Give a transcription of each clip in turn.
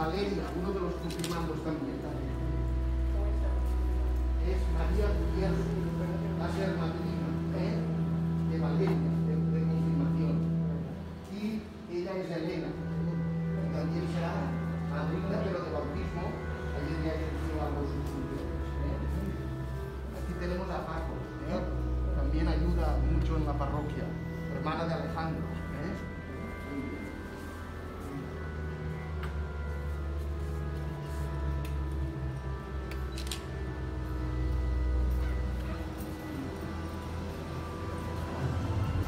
Valeria, uno de los confirmandos también. Es María Gutiérrez, va a ser madrina de Valeria, de confirmación. Y ella es Elena, y también será madrina, pero de bautismo. Ayer ya ejerció algo sus funciones. Aquí tenemos a Paco, también ayuda mucho en la parroquia, hermana de Alejandro. Muy bien.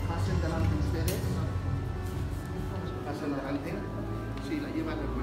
Pasen delante ustedes. Pasen adelante. Sí, la lleva la hermana.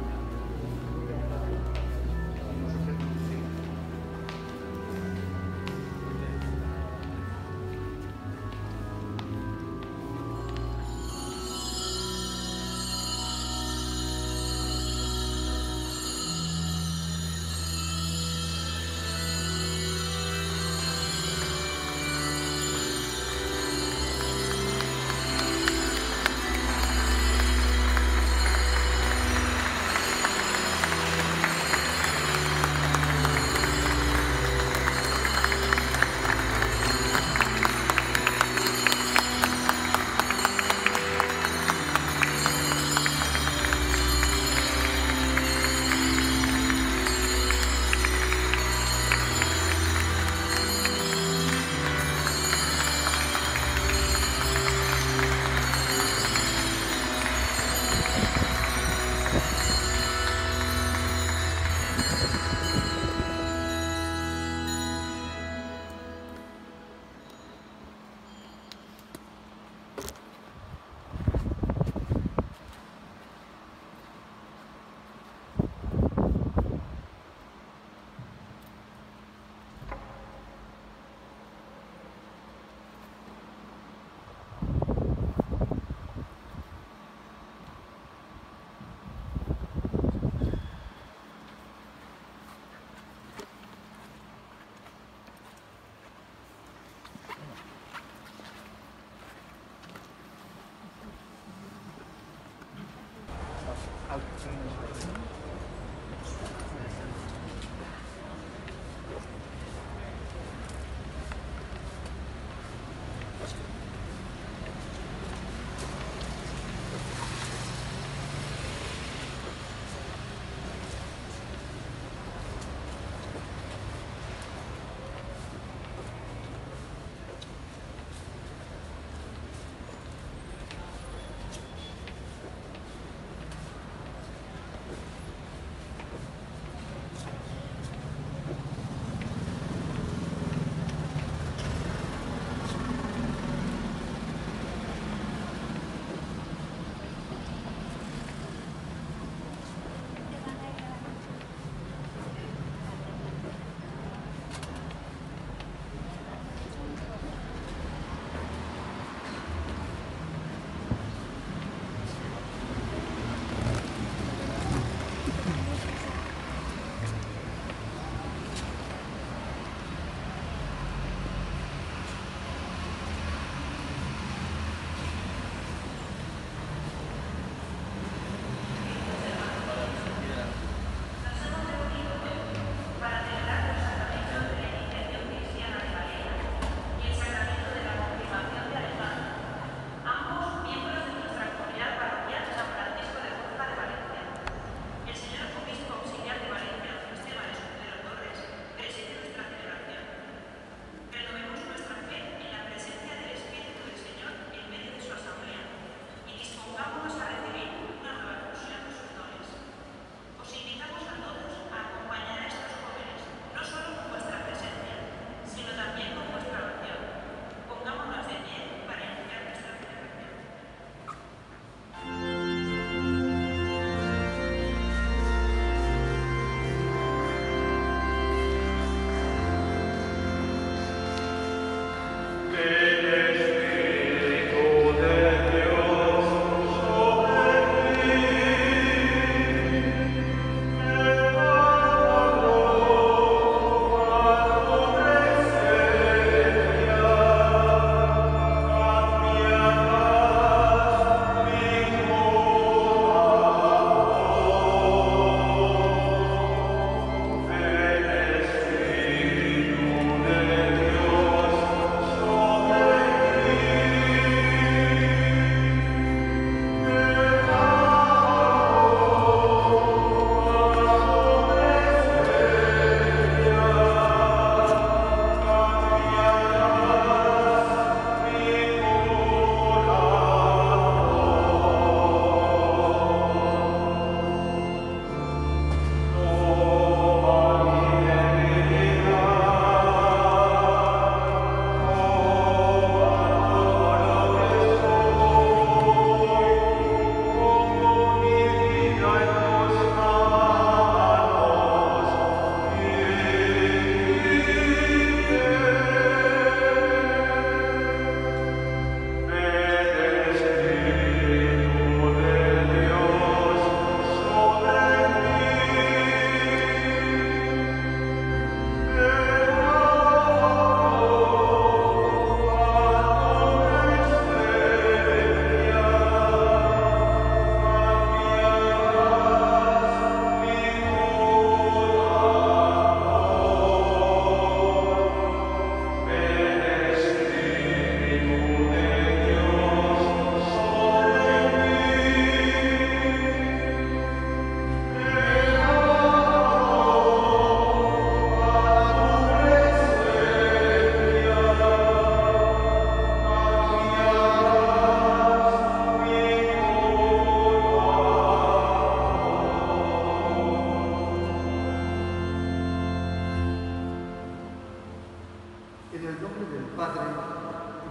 el nombre del Padre,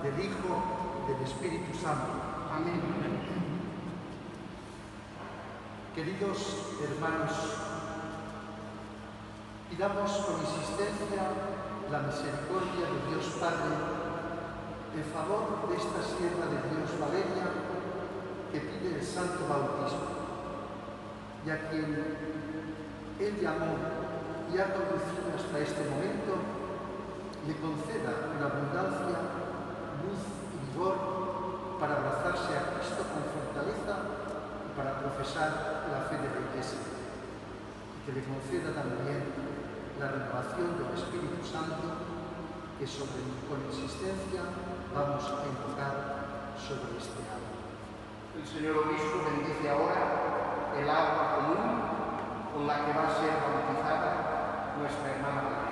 del Hijo y del Espíritu Santo. Amén. Queridos hermanos, pidamos con insistencia la misericordia de Dios Padre en favor de esta sierva de Dios Valeria que pide el santo bautismo y a quien Él llamó y ha conducido hasta este momento, le conceda con abundancia, luz y vigor para abrazarse a Cristo con fortaleza y para profesar la fe de la Iglesia, y que le conceda también la renovación del Espíritu Santo que con insistencia vamos a invocar sobre este agua. El señor obispo bendice ahora el agua común con la que va a ser bautizada nuestra hermana Valeria.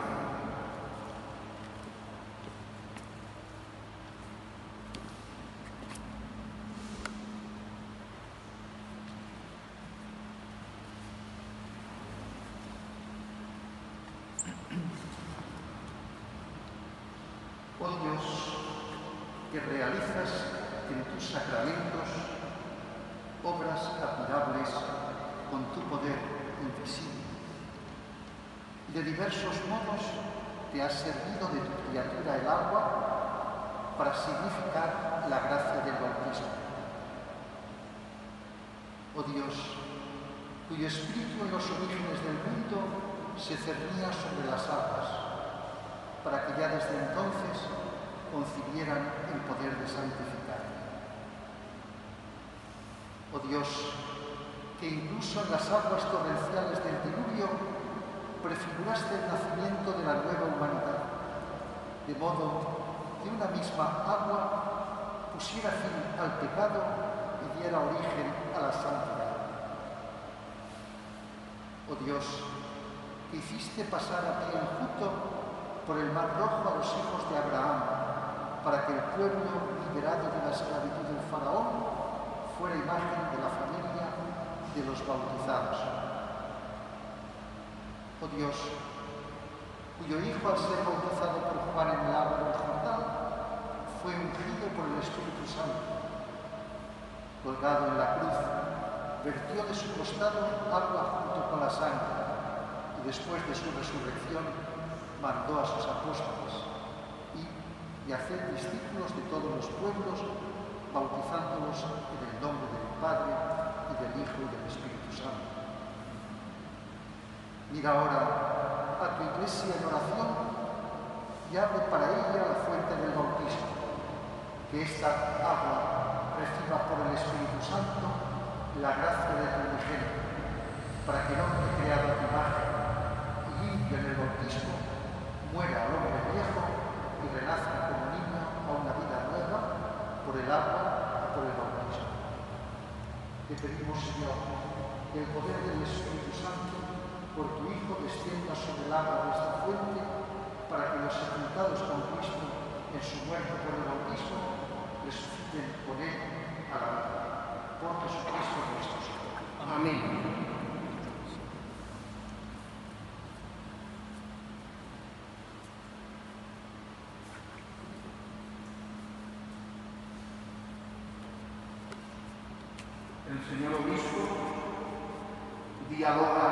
Oh Dios, que realizas en tus sacramentos obras admirables con tu poder invisible. De diversos modos te has servido de tu criatura el agua para significar la gracia del bautismo. Oh Dios, cuyo espíritu en los orígenes del mundo se cernía sobre las aguas, para que ya desde entonces concibieran el poder de santificar. Oh Dios, que incluso en las aguas torrenciales del diluvio prefiguraste el nacimiento de la nueva humanidad, de modo que una misma agua pusiera fin al pecado y diera origen a la santidad. Oh Dios, que hiciste pasar a pie enjuto por el mar Rojo a los hijos de Abraham, para que el pueblo liberado de la esclavitud del faraón fuera imagen de la familia de los bautizados. Oh Dios, cuyo Hijo al ser bautizado por Juan en el agua del Jordán fue ungido por el Espíritu Santo. Colgado en la cruz, vertió de su costado agua junto con la sangre y después de su resurrección mandó a sus apóstoles y hacer discípulos de todos los pueblos, bautizándolos en el nombre del Padre y del Hijo y del Espíritu Santo. Mira ahora a tu Iglesia en oración y abre para ella la fuente del bautismo, que esta agua reciba por el Espíritu Santo la gracia de tu unigénito, para que el hombre creado a tu imagen y limpio en el bautismo muera al hombre viejo y renazca como niño a una vida nueva por el agua y por el bautismo. Te pedimos, Señor, que el poder del Espíritu Santo por tu Hijo descienda sobre el agua de esta fuente, para que los sepultados con Cristo en su muerte por el bautismo resuciten con él a la vida. Por Jesucristo nuestro Señor. Amén. El señor obispo dialoga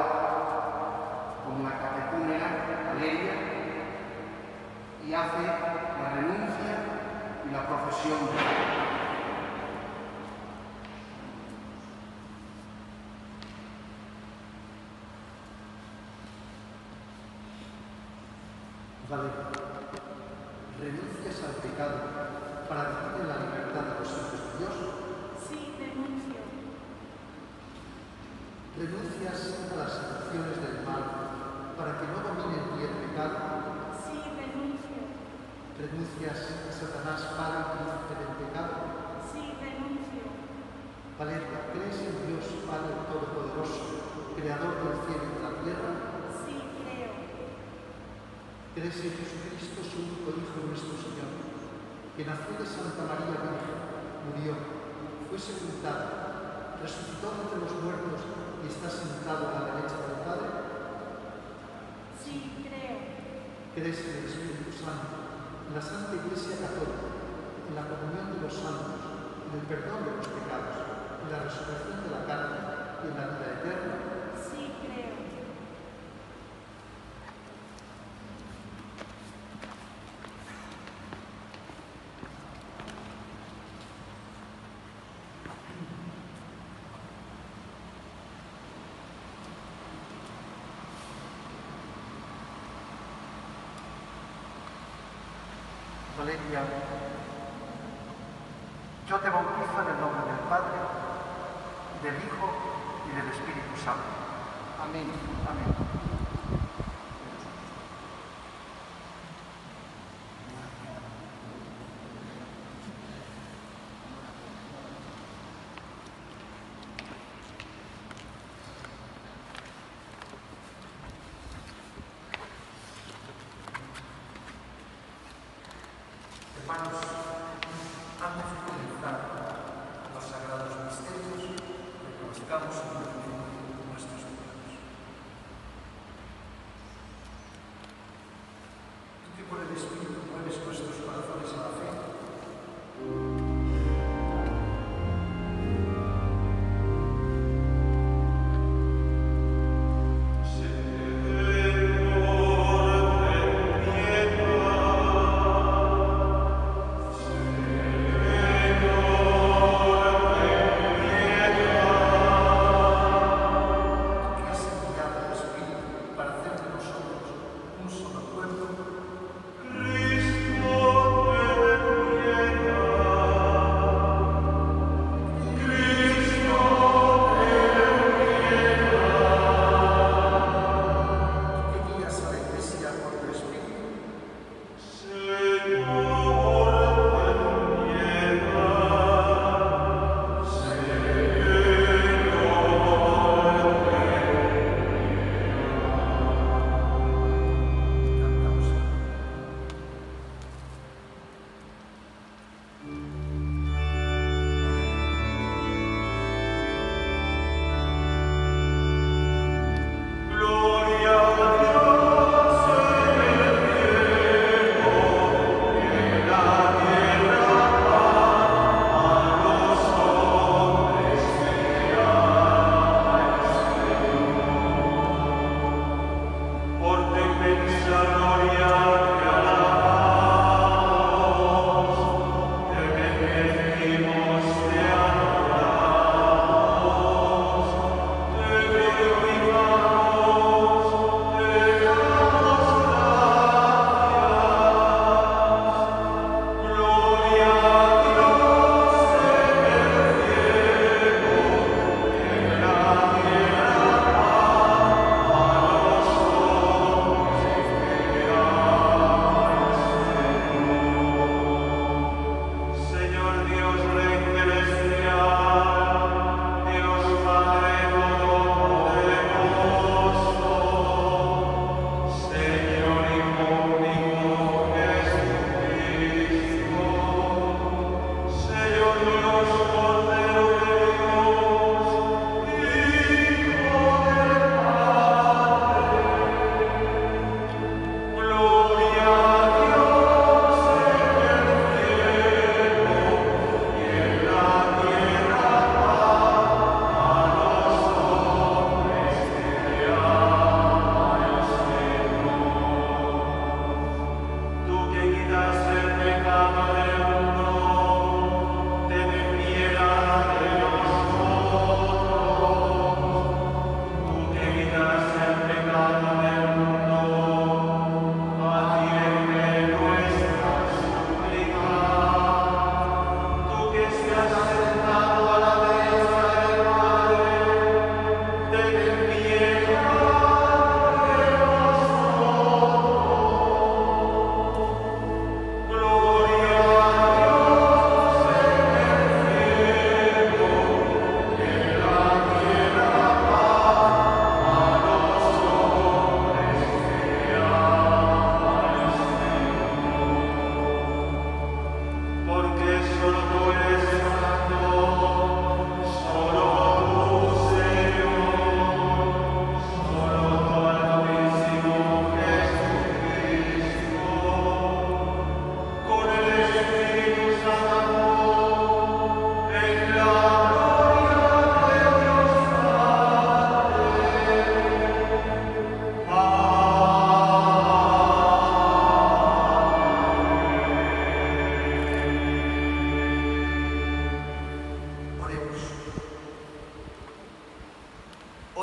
con la catecúmena Valeria y hace la renuncia y la profesión de fe. Valeria, ¿renuncias al pecado para vivir en la libertad de los hijos de Dios? Sí, renuncio. ¿Renuncias a las seducciones del mal para que no domine en ti el pecado? Sí, renuncio. ¿Renuncias a Satanás, padre y príncipe del pecado? Sí, renuncio. Valeria, ¿crees en Dios Padre Todopoderoso, Creador del cielo y de la tierra? Sí, creo. ¿Crees en Jesucristo, su único Hijo, nuestro Señor, que nació de Santa María Virgen, murió, fue sepultado, resucitó entre los muertos y está sentado a la derecha del Padre? Sí, creo. ¿Crees en el Espíritu Santo, en la Santa Iglesia Católica, en la comunión de los santos, en el perdón de los pecados, en la resurrección de la carne y en la vida eterna. Sí, creo. Valeria, yo te bautizo en el nombre del Padre, del Hijo y del Espíritu Santo. Amén. Amén. Hermanos, antes de comenzar los sagrados misterios, reconozcamos nuestros pecados. Tú que por el Espíritu mueves nuestros corazones a la fe, para hacer de nosotros un solo cuerpo, Cristo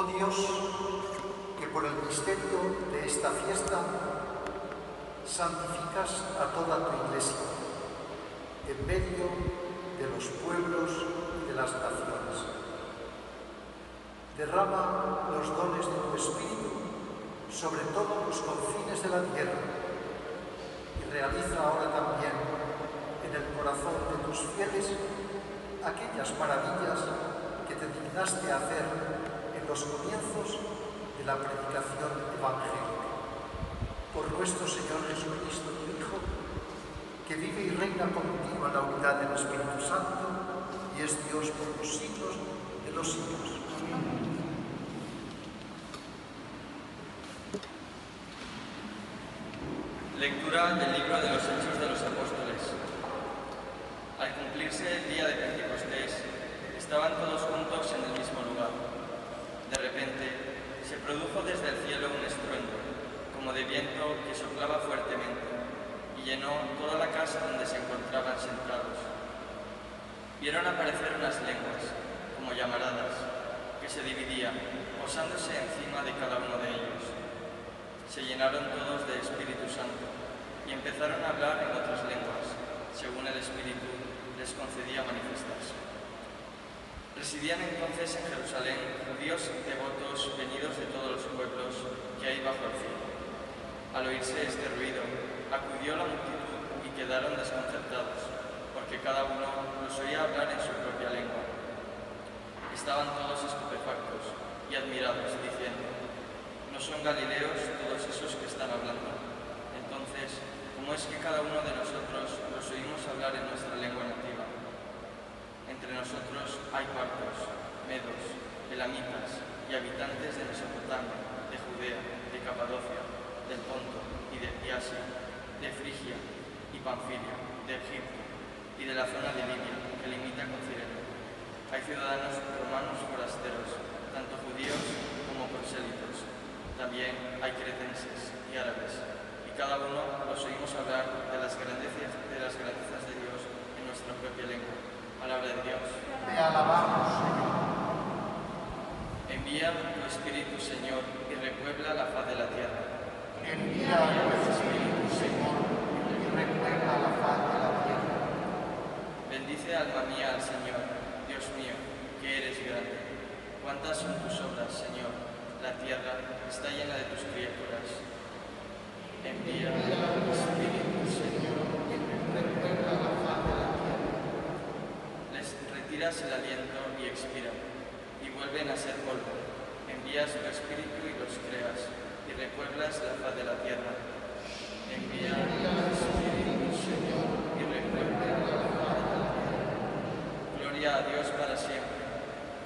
Oh Dios, que por el misterio de esta fiesta santificas a toda tu Iglesia en medio de los pueblos y de las naciones. Derrama los dones de tu Espíritu sobre todos los confines de la tierra y realiza ahora también en el corazón de tus fieles aquellas maravillas que te dignaste hacer en los comienzos de la predicación evangélica. Por nuestro Señor Jesucristo, tu Hijo, que vive y reina contigo en la unidad del Espíritu Santo y es Dios por los siglos de los siglos. Lectura del libro de los Hechos de los Apóstoles. Al cumplirse el día de Pentecostés, estaban todos juntos en el mismo lugar. De repente, se produjo desde el cielo un estruendo, como de viento que soplaba fuertemente, y llenó toda la casa donde se encontraban sentados. Vieron aparecer unas lenguas, como llamaradas, que se dividían, posándose encima de cada uno de ellos. Se llenaron todos de Espíritu Santo y empezaron a hablar en otras lenguas, según el Espíritu les concedía manifestarse. Residían entonces en Jerusalén judíos devotos venidos de todos los pueblos que hay bajo el cielo. Al oírse este ruido, acudió la multitud y quedaron desconcertados, porque cada uno los oía hablar en su propia lengua. Estaban todos estupefactos y admirados, diciendo: ¿no son galileos todos esos que están hablando? Entonces, ¿cómo es que cada uno de nosotros los oímos hablar en nuestra lengua nativa? Entre nosotros hay partos, medos, elamitas y habitantes de Mesopotamia, de Judea, de Capadocia, del Ponto y de Asia, de Frigia y Panfilia, de Egipto y de la zona de Libia, que limita con Cirene. Hay ciudadanos romanos forasteros, tanto judíos como prosélitos. También hay cretenses y árabes, y cada uno los oímos hablar de las grandezas de Dios en nuestra propia lengua. Palabra de Dios. Te alabamos, Señor. Envía tu Espíritu, Señor, y repuebla la faz de la tierra. Envía tu Espíritu, Señor, y recuerda la faz de la tierra. Bendice, alma mía, al Señor, Dios mío, que eres grande. ¿Cuántas son tus obras, Señor? La tierra está llena de tus criaturas. Envía tu Espíritu, Señor, Y recuerda la faz de la tierra. les retiras el aliento y expiran, y vuelven a ser polvo. Envías tu Espíritu y los creas, y repueblas la faz de la tierra. Envía tu Espíritu, Señor, y repuebla la faz de la tierra. Gloria a Dios para siempre.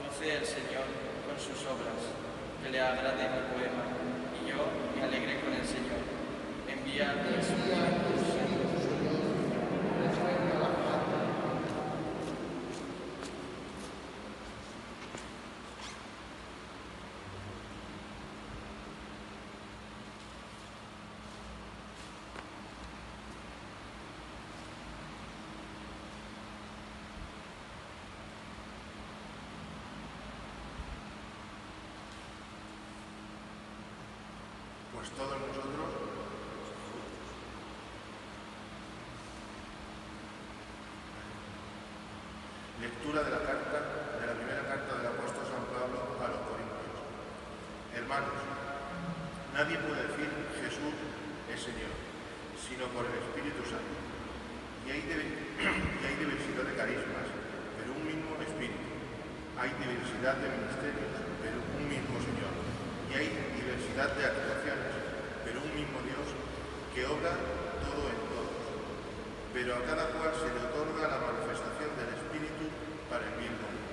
Goce el Señor con sus obras. Que le agrade mi poema, y yo me alegré con el Señor. Envía tu Espíritu, Señor. Recuerda la faz de la tierra. Pues todos nosotros, lectura de la primera carta del apóstol San Pablo a los Corintios. Hermanos, nadie puede decir Jesús es Señor, sino por el Espíritu Santo. Y hay diversidad de carismas, pero un mismo Espíritu. Hay diversidad de ministerios, pero un mismo Señor. Y hay diversidad de actuaciones, pero un mismo Dios que obra todo en todos. Pero a cada cual se le otorga la manifestación del Espíritu para el bien común.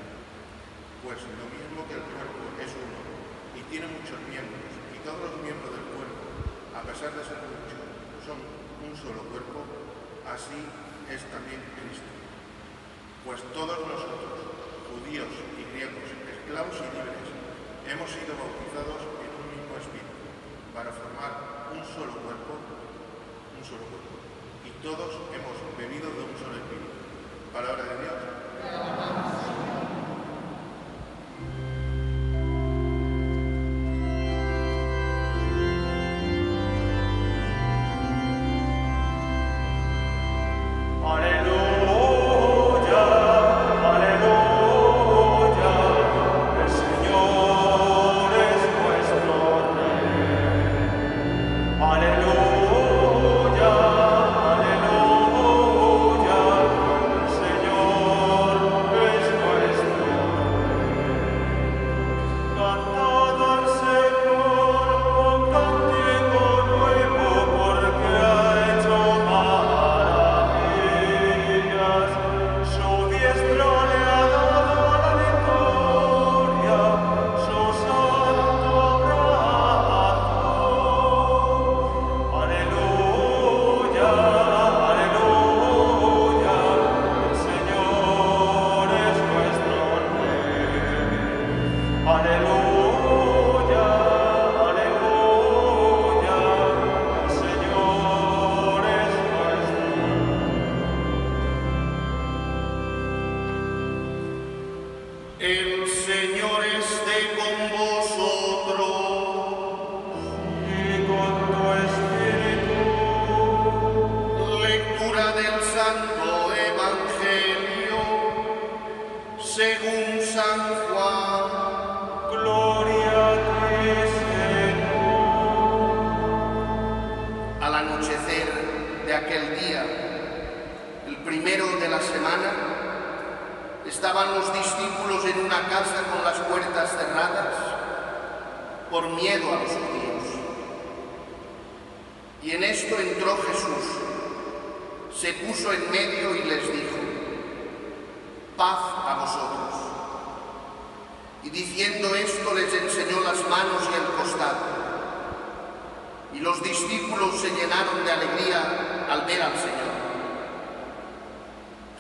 Pues lo mismo que el cuerpo es uno y tiene muchos miembros, y todos los miembros del cuerpo, a pesar de ser muchos, son un solo cuerpo, así es también Cristo. Pues todos nosotros, judíos y griegos, esclavos y libres, hemos sido bautizados en un mismo Espíritu, para formar un solo cuerpo, y todos hemos bebido de un solo Espíritu. Palabra de Dios. El Señor esté con vosotros. Y con tu espíritu. Lectura del Santo Evangelio según San Juan. Gloria a ti, Señor. Al anochecer de aquel día, el primero de la semana, estaban los discípulos en una casa con las puertas cerradas por miedo a los judíos. Y en esto entró Jesús, se puso en medio y les dijo: paz a vosotros. Y diciendo esto les enseñó las manos y el costado. Y los discípulos se llenaron de alegría al ver al Señor.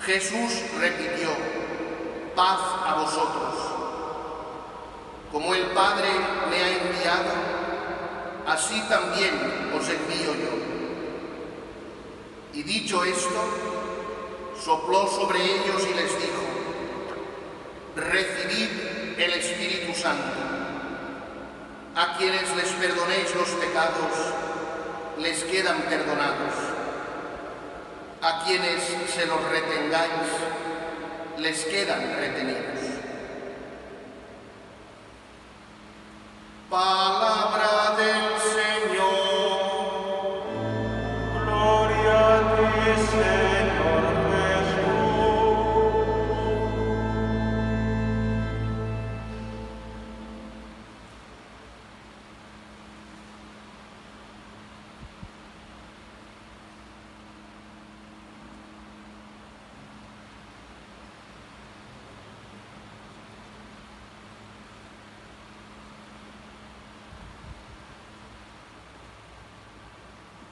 Jesús repitió: paz a vosotros. Como el Padre me ha enviado, así también os envío yo. Y dicho esto, sopló sobre ellos y les dijo: recibid el Espíritu Santo. A quienes les perdonéis los pecados, les quedan perdonados. A quienes se los retengáis, les quedan retenidos. Palabra del Señor. Gloria a ti, Señor Jesús.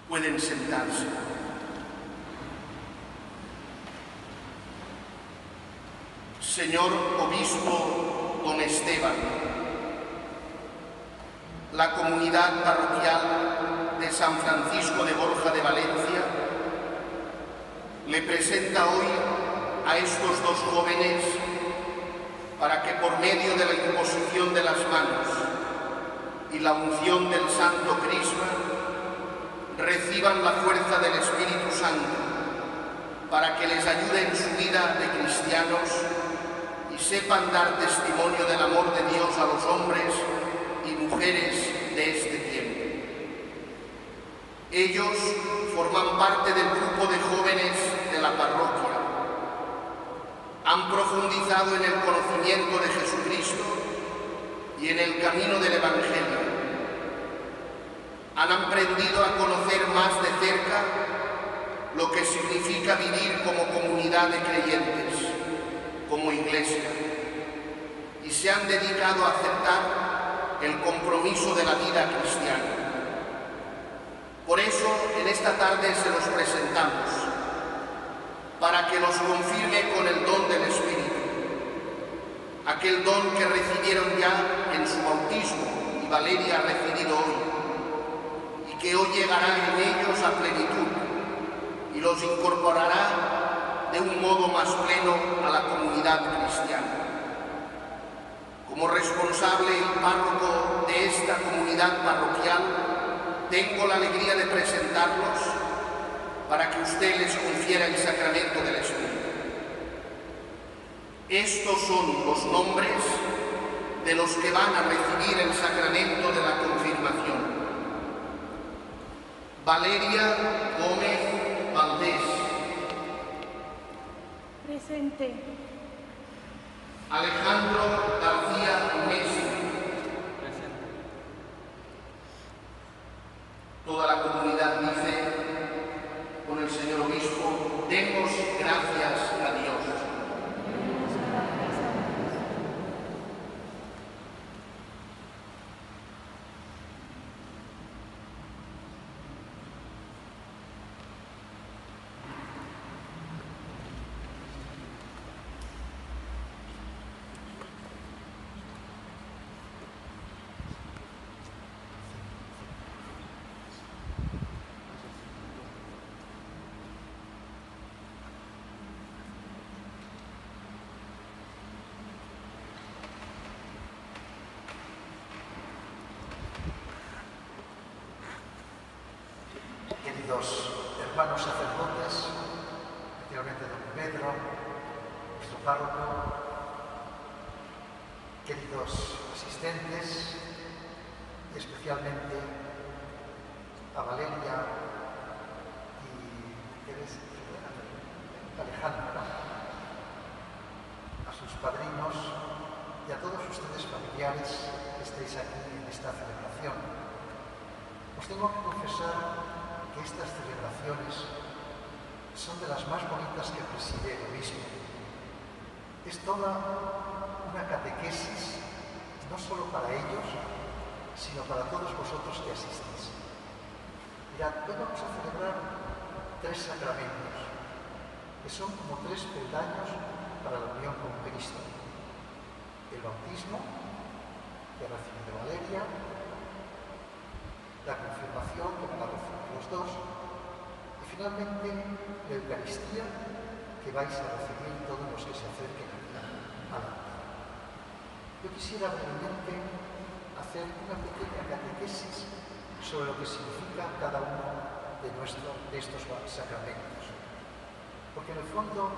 Pueden sentarse. Señor Obispo Don Esteban, la comunidad parroquial de San Francisco de Borja de Valencia le presenta hoy a estos dos jóvenes para que por medio de la imposición de las manos y la unción del Santo Crisma reciban la fuerza del Espíritu Santo para que les ayude en su vida de cristianos y sepan dar testimonio del amor de Dios a los hombres y mujeres de este tiempo. Ellos forman parte del grupo de jóvenes de la parroquia. Han profundizado en el conocimiento de Jesucristo y en el camino del Evangelio. Han aprendido a conocer más de cerca lo que significa vivir como comunidad de creyentes, como iglesia, y se han dedicado a aceptar el compromiso de la vida cristiana. Por eso, en esta tarde se los presentamos, para que los confirme con el don del Espíritu, aquel don que recibieron ya en su bautismo y Valeria ha recibido hoy, que hoy llegará en ellos a plenitud y los incorporará de un modo más pleno a la comunidad cristiana. Como responsable y párroco de esta comunidad parroquial, tengo la alegría de presentarlos para que usted les confiera el sacramento del Espíritu. Estos son los nombres de los que van a recibir el sacramento de la confirmación. Valeria Gómez Valdés. Presente. Alejandro García Messi. Presente. Toda la comunidad dice con el señor obispo: demos gracias a Dios. hermanos sacerdotes, especialmente don Pedro, nuestro párroco, queridos asistentes, y especialmente a Valeria y Alejandra, a sus padrinos y a todos ustedes familiares que estéis aquí en esta celebración. Os tengo que confesar que estas celebraciones son de las más bonitas que preside el obispo. Es toda una catequesis, no solo para ellos, sino para todos vosotros que asistís. Mirad, hoy vamos a celebrar 3 sacramentos, que son como 3 peldaños para la unión con Cristo. El bautismo, que ha recibido Valeria, la confirmación, que van a recibir los dos, y finalmente la Eucaristía, que vais a recibir todos los que se acerquen a la altar. Yo quisiera brevemente hacer una pequeña catequesis sobre lo que significa cada uno de estos sacramentos. Porque en el fondo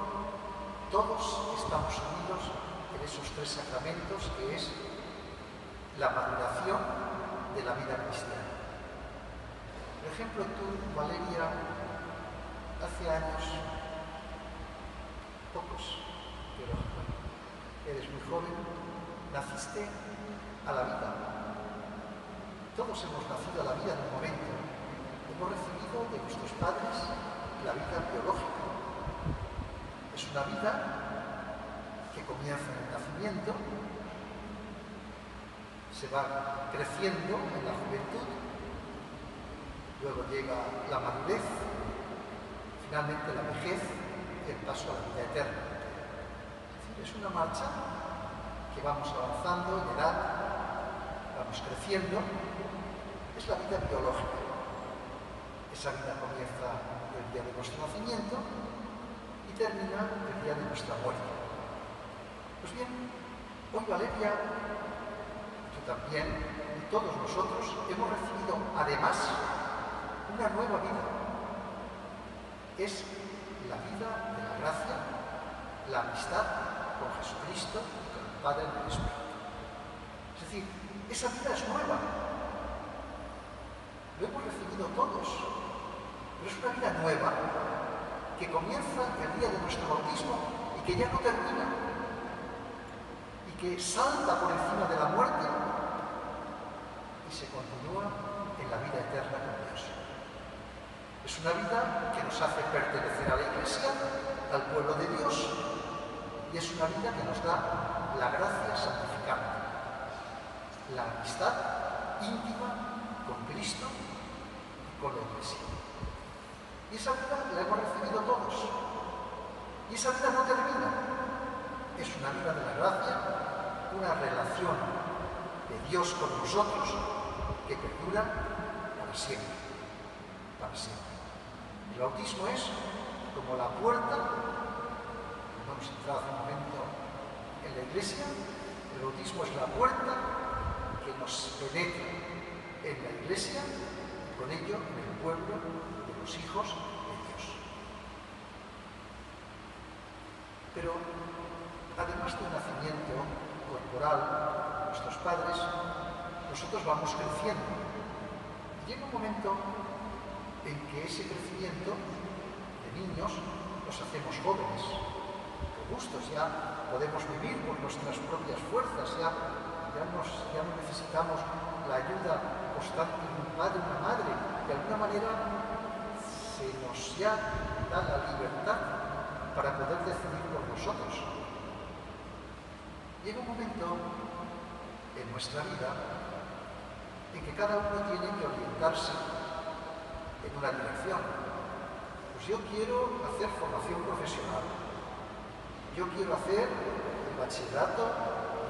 todos estamos unidos en esos 3 sacramentos, que es la maduración de la vida cristiana. Por ejemplo, tú, Valeria, hace años, pocos, pero eres muy joven, naciste a la vida. Todos hemos nacido a la vida en un momento. Hemos recibido de nuestros padres la vida biológica. Es una vida que comienza en el nacimiento, se va creciendo en la juventud, luego llega la madurez, finalmente la vejez y el paso a la vida eterna. Es decir, es una marcha que vamos avanzando en edad, vamos creciendo. Es la vida biológica. Esa vida comienza el día de nuestro nacimiento y termina el día de nuestra muerte. Pues bien, hoy Valeria, tú también, y todos nosotros hemos recibido además una nueva vida. Es la vida de la gracia, la amistad con Jesucristo y con el Padre y el Espíritu. Es decir, esa vida es nueva. Lo hemos recibido todos, pero es una vida nueva que comienza el día de nuestro bautismo y que ya no termina, y que salta por encima de la muerte y se continúa en la vida eterna con Dios. Es una vida que nos hace pertenecer a la Iglesia, al pueblo de Dios, y es una vida que nos da la gracia santificante, la amistad íntima con Cristo y con la Iglesia. Y esa vida la hemos recibido todos. Y esa vida no termina. Es una vida de la gracia, una relación de Dios con nosotros que perdura para siempre. Para siempre. El bautismo es como la puerta, vamos a entrar un momento en la Iglesia, el bautismo es la puerta que nos penetra en la Iglesia y con ello en el pueblo de los hijos de Dios. Pero además del nacimiento corporal de nuestros padres, nosotros vamos creciendo. Y llega un momento en que ese crecimiento de niños nos hacemos jóvenes, robustos, ya podemos vivir por nuestras propias fuerzas, ya no necesitamos la ayuda constante de un padre, una madre. De alguna manera se nos ya da la libertad para poder decidir por nosotros. Llega un momento en nuestra vida en que cada uno tiene que orientarse en una dirección. Pues yo quiero hacer formación profesional, yo quiero hacer el bachillerato,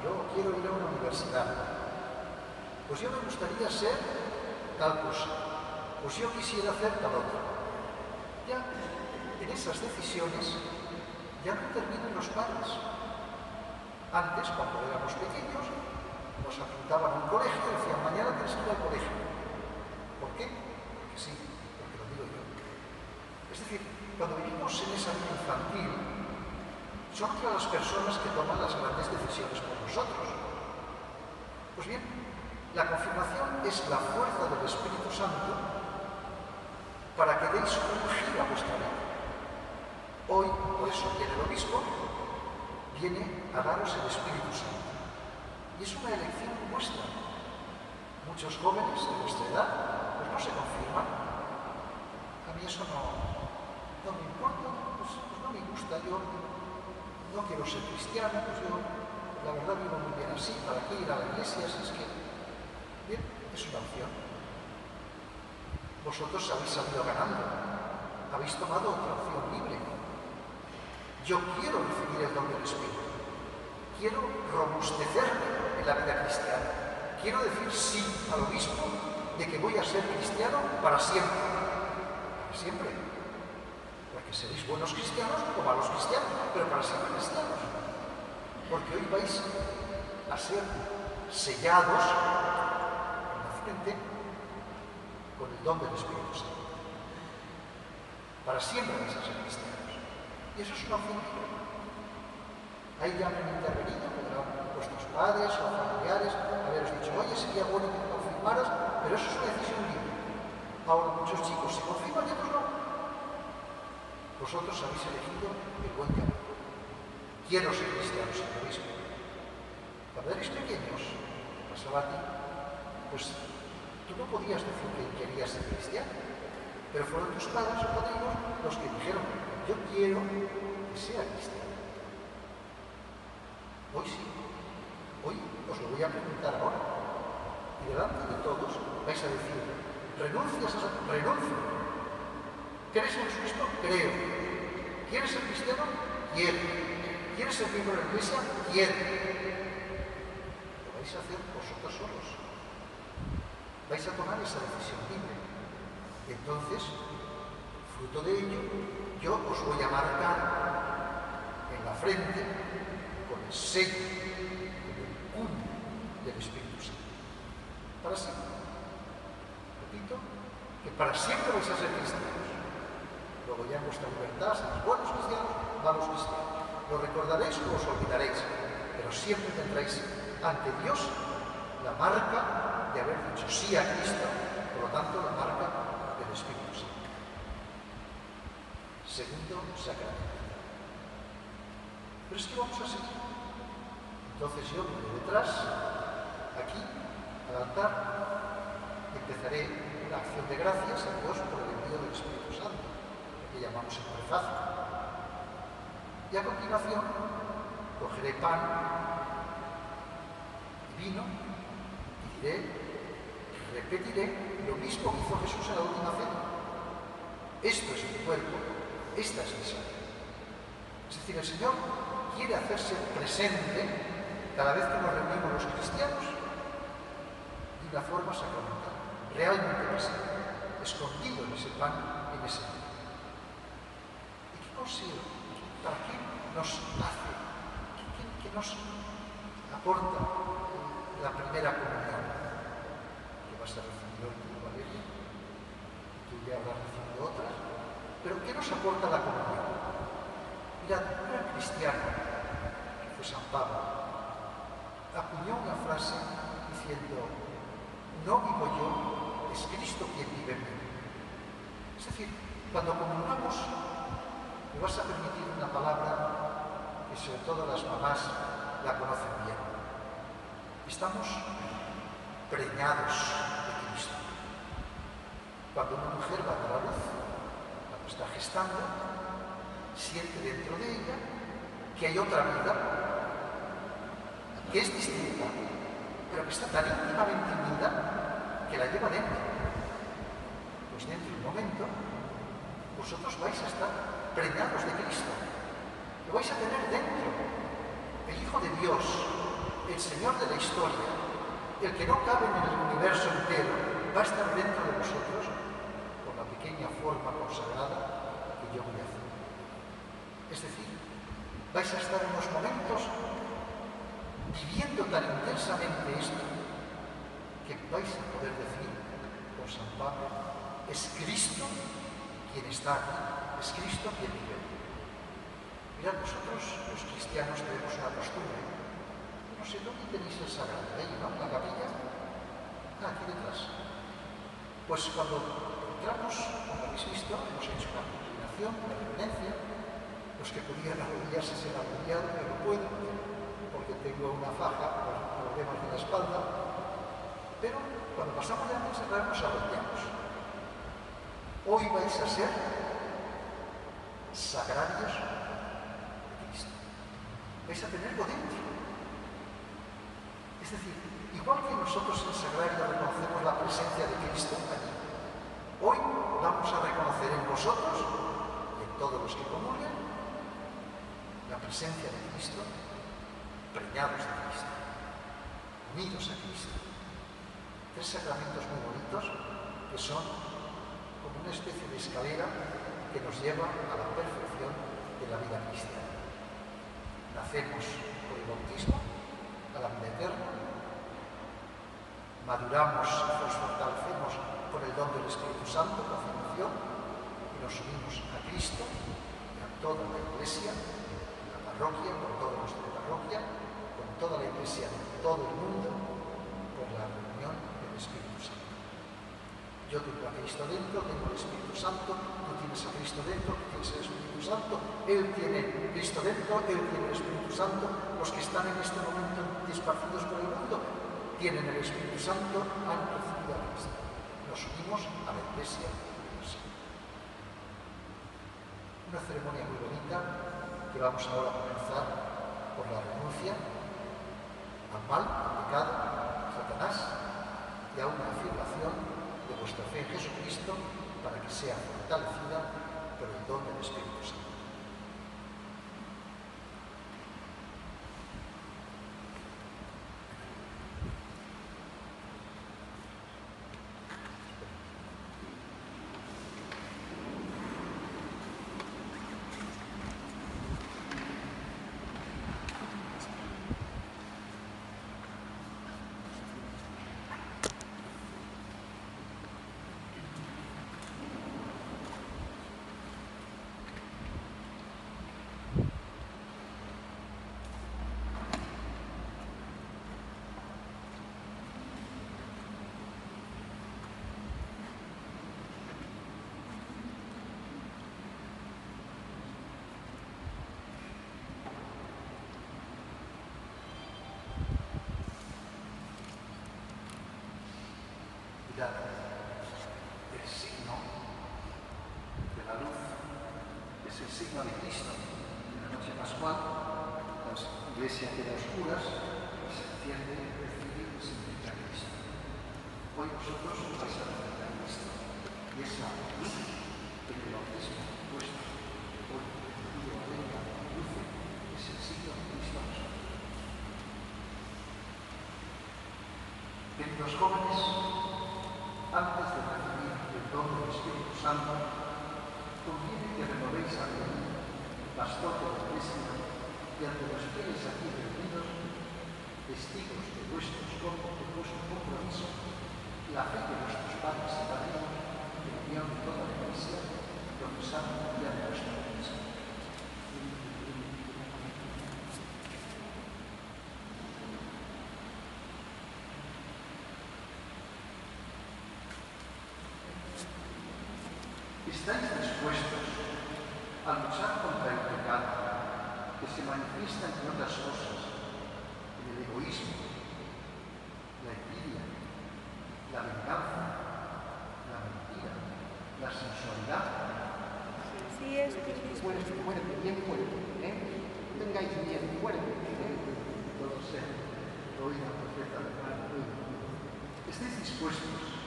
yo quiero ir a una universidad, pues yo me gustaría ser tal cosa, pues yo quisiera hacer tal otra. Ya en esas decisiones ya no intervienen los padres. Antes, cuando éramos pequeños, nos apuntaban a un colegio y decían, mañana tienes que ir al colegio. ¿Por qué? Porque sí, porque lo digo yo. Es decir, cuando vivimos en esa vida infantil, son otras las personas que toman las grandes decisiones por nosotros. Pues bien, la confirmación es la fuerza del Espíritu Santo para que deis un giro a vuestra vida. Hoy, por eso viene el obispo, viene a daros el Espíritu Santo. Y es una elección vuestra. Muchos jóvenes de vuestra edad pues no se confirman. A mí eso no me importa, pues no me gusta, yo no quiero ser cristiano, pues yo la verdad vivo muy bien así, ¿para qué ir a la iglesia? Si es que, bien, es una opción. Vosotros habéis salido ganando, habéis tomado otra opción libre. Yo quiero recibir el don del Espíritu, quiero robustecerme en la vida cristiana, quiero decir sí al obispo de que voy a ser cristiano para siempre. Para siempre. Porque seréis buenos cristianos o malos cristianos, pero para siempre cristianos. Porque hoy vais a ser sellados en la frente con el don del Espíritu Santo. Para siempre vais a ser cristianos. Y eso es una opción libre. Ahí ya me han intervenido, podrán vuestros padres o familiares haberos dicho, oye, sería bueno que te confirmaras, pero eso es una decisión libre. Ahora muchos chicos se confirman y otros no. Vosotros habéis elegido el buen camino. Quiero ser cristiano, Señor Obispo. Cuando eres pequeños, te pasaba a ti, pues tú no podías decir que querías ser cristiano, pero fueron tus padres o padrinos los que dijeron, yo quiero que sea cristiano. Hoy sí, hoy os lo voy a preguntar ahora, y delante de todos vais a decir, renuncio. ¿Crees en Jesucristo? Creo. ¿Quieres ser cristiano? Quiero. ¿Quieres ser miembro de la iglesia? Quiero. Lo vais a hacer vosotros solos. Vais a tomar esa decisión libre. Y entonces, fruto de ello, yo os voy a marcar en la frente con el sello, con el puño del Espíritu Santo. Para siempre. Repito, que para siempre vais a ser cristianos. Luego ya en vuestra libertad seréis buenos cristianos, malos cristianos. Lo recordaréis o os olvidaréis, pero siempre tendréis ante Dios la marca de haber dicho sí a Cristo, por lo tanto la marca del Espíritu Santo. Segundo sacramento. Pero es que vamos a seguir. Entonces yo me voy detrás, aquí, al altar, y empezaré la acción de gracias a Dios por el envío del Espíritu Santo, que llamamos el prefacio. Y a continuación cogeré pan y vino y repetiré lo mismo que hizo Jesús en la última cena. Esto es mi cuerpo, esta es mi sangre. Es decir, el Señor quiere hacerse presente cada vez que nos reunimos los cristianos de una forma sacramental, realmente presente, escondido en ese pan y en ese vino. ¿Y qué consigue? ¿Para qué nos hace? ¿Qué nos aporta la primera comunión? Que vas a recibir hoy tu Valeria, tú ya habrás recibido otras, pero ¿qué nos aporta la comunión? Mirad, un gran cristiano, que fue San Pablo, acuñó una frase diciendo, no vivo yo, es Cristo quien vive en mí. Es decir, cuando comulgamos, me vas a permitir una palabra que sobre todo las mamás la conocen bien. Estamos preñados de Cristo. Cuando una mujer va a dar a luz, cuando está gestando, siente dentro de ella que hay otra vida, que es distinta, pero que está tan íntimamente unida que la lleva dentro. Pues dentro de un momento, vosotros vais a estar preñados de Cristo. Lo vais a tener dentro. El Hijo de Dios, el Señor de la historia, el que no cabe en el universo entero, va a estar dentro de vosotros con la pequeña forma consagrada que yo voy a hacer. Es decir, vais a estar en unos momentos viviendo tan intensamente esto que vais a poder decir con San Pablo, es Cristo quien está aquí es Cristo quien vive. Mirad, vosotros los cristianos tenemos una costumbre. No sé, ¿dónde tenéis el sagrario? Ahí, ¿no? La capilla. Aquí detrás. Pues cuando entramos, como habéis visto, hemos hecho una peregrinación, una reverencia. Los que podían arrodillarse se han arrodillado, yo no puedo, porque tengo una faja por problemas de la espalda. Pero cuando pasamos de la mesa, nos arrodillamos. Hoy vais a ser sagrarios de Cristo. Vais a tenerlo dentro. Es decir, igual que nosotros en Sagrario reconocemos la presencia de Cristo allí, hoy vamos a reconocer en vosotros y en todos los que comulgan la presencia de Cristo, preñados de Cristo, unidos a Cristo. Tres sacramentos muy bonitos que son como una especie de escalera que nos lleva a la perfección de la vida cristiana. Nacemos por el bautismo a la vida eterna, maduramos y nos fortalecemos con el don del Espíritu Santo, la afirmación, y nos unimos a Cristo y a toda la Iglesia, la parroquia, con toda nuestra parroquia, con toda la Iglesia de todo el mundo, por la reunión del Espíritu Santo. Yo tengo a Cristo dentro, tengo el Espíritu Santo, tú tienes a Cristo dentro, tú tienes el Espíritu Santo, Él tiene Cristo dentro, Él tiene el Espíritu Santo, los que están en este momento disparcidos por el mundo tienen el Espíritu Santo, han recibido a Cristo. Nos unimos a la Iglesia de Dios. Una ceremonia muy bonita que vamos ahora a comenzar por la renuncia al mal, al pecado, a Satanás y a una afirmación de vuestra fe en Jesucristo para que sea fortalecida por el don del Espíritu Santo. El signo de la luz es el signo de Cristo. En la noche pascual, la iglesia queda oscuras y se enciende el recibir y significa Cristo. Hoy vosotros vais a recibir a Cristo y esa luz que el bautismo vuestro hoy el día venga luz es el signo de Cristo a vosotros. Queridos jóvenes, antes de recibir el don del Espíritu Santo, conviene que renovéis a Dios, pastor de la Iglesia, y ante los fieles aquí reunidos, testigos de vuestro compromiso, la fe de vuestros padres y padrinos, en unión de toda la Iglesia, profesando ya de vuestro bautismo. ¿Estáis dispuestos a luchar contra el pecado que se manifiesta, entre otras cosas, en el egoísmo, la envidia, la venganza, la mentira, la sensualidad? Sí, estoy dispuesto. Fuerte, bien fuerte, ¿eh? No tengáis miedo, fuerte, ¿eh? Todo sea, oíd al profeta de Pablo. ¿Estáis dispuestos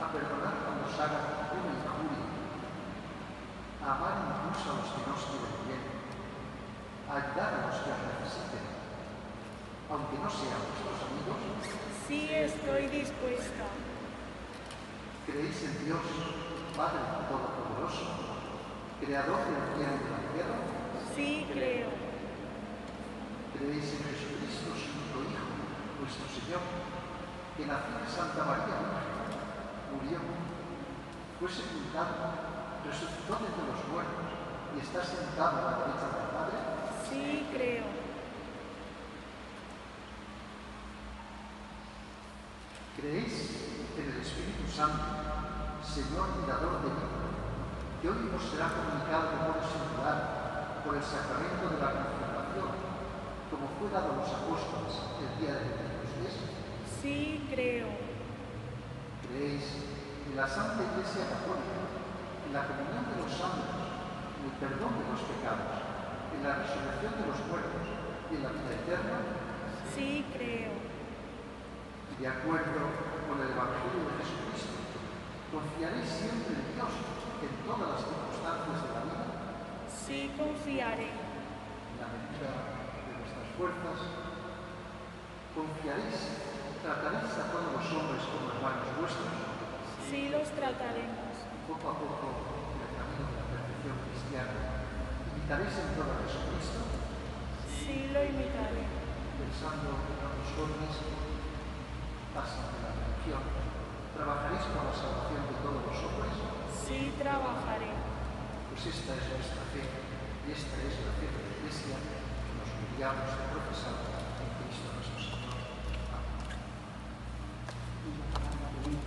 a perdonar cuando os hagan una injuria, a amar incluso a los que no os quieren bien, a ayudar a los que os necesiten, aunque no sean vuestros amigos? Sí, estoy dispuesta. ¿Creéis en Dios, Padre Todopoderoso, Creador del cielo y de la tierra? Sí, creo. ¿Creéis en Jesucristo, su único Hijo, nuestro Señor, que nació de Santa María, murió, fue sepultado, resucitó de entre los muertos y está sentado a la derecha del Padre? Sí, creo. ¿Creéis en el Espíritu Santo, Señor y dador de vida, que hoy nos será comunicado de modo singular por el sacramento de la confirmación, como fue dado a los apóstoles el día de Pentecostés? Sí, creo. ¿Creéis en la Santa Iglesia Católica, en la comunión de los santos, en el perdón de los pecados, en la resurrección de los muertos y en la vida eterna? Sí, creo. De acuerdo con el Evangelio de Jesucristo, ¿confiaréis siempre en Dios en todas las circunstancias de la vida? Sí, confiaré. En la medida de vuestras fuerzas, ¿confiaréis, trataréis a todos los hombres como hermanos vuestros? Sí, los trataremos. Poco a poco, en el camino de la perfección cristiana, ¿imitaréis en todo a Jesucristo? Sí, lo imitaré. Pensando en los jóvenes, pasan de la religión, ¿trabajaréis por la salvación de todos los hombres? Sí, trabajaré. Pues esta es nuestra fe, y esta es la fe de la Iglesia que nos gloriamos y profesamos en Cristo nuestro Señor. Amén.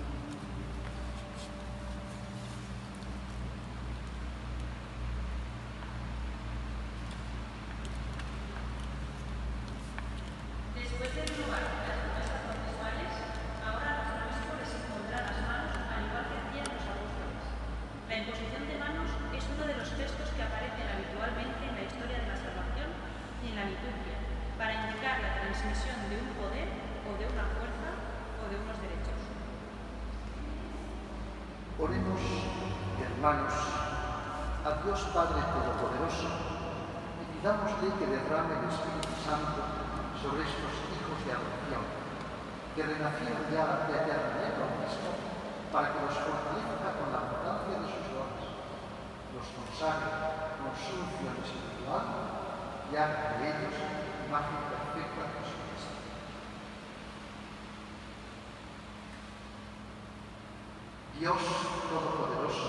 Después de renovar las promesas bautismales, ahora los obispos les impondrán las manos al igual que hacían los apóstoles. La imposición de manos es uno de los gestos que aparecen habitualmente en la historia de la salvación y en la liturgia, para indicar la transmisión de un poder o de una fuerza o de unos derechos. Oremos, hermanos, a Dios Padre Todopoderoso y pidámosle que derrame el Espíritu Santo sobre estos hijos de adopción, que renacieron ya de eterno en el bautismo, para que los fortalezca con la abundancia de sus dones, los consagre con su unción espiritual y haga de ellos imagen perfecta de Jesucristo. Dios Todopoderoso,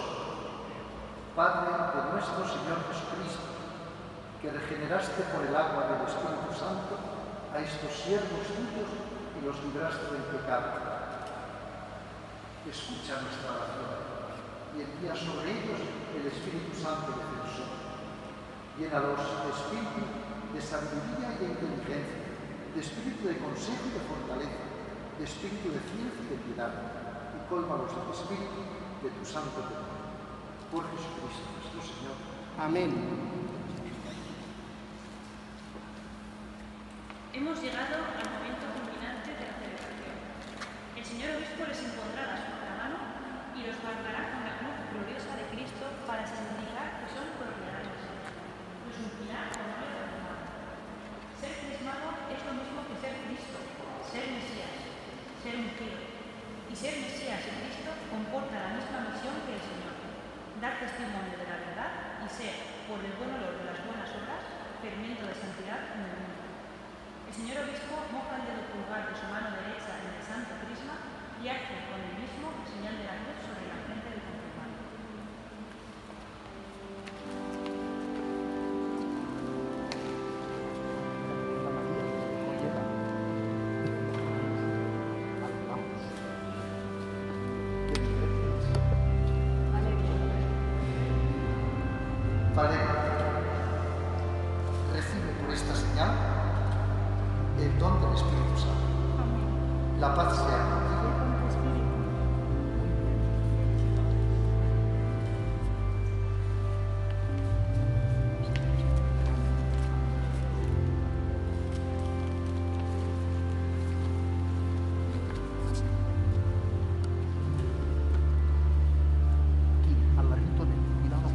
Padre de nuestro Señor Jesucristo, que regeneraste por el agua del Espíritu Santo a estos siervos tuyos y los libraste del pecado. Escucha nuestra oración y envía sobre ellos el Espíritu Santo defensor. Llénalos de espíritu, de sabiduría y de inteligencia, de espíritu de consejo y de fortaleza, de espíritu de ciencia y de piedad, y cólmalos del espíritu de tu santo temor. Por Jesucristo nuestro Señor. Amén. Hemos llegado al momento culminante de la celebración. El señor obispo les impondrá la mano y los marcará con la cruz gloriosa de Cristo para significar que son propiedades. Los ungirá con óleo de hermano. Ser crismado es lo mismo que ser Cristo, ser Mesías, ser ungido. Y ser Mesías y Cristo comporta la misma misión que el Señor: dar testimonio de la verdad y ser, por el buen olor de las buenas obras, fermento de santidad en el mundo. El señor obispo moja el dedo pulgar de su mano derecha en el santo crisma y hace con el mismo señal de la cruz sobre la frente del confirmado. Padre, recibe por esta señal el don del Espíritu Santo. Amén. La paz sea contigo. Con tu espíritu. Aquí, al ladito de ti, cuidado con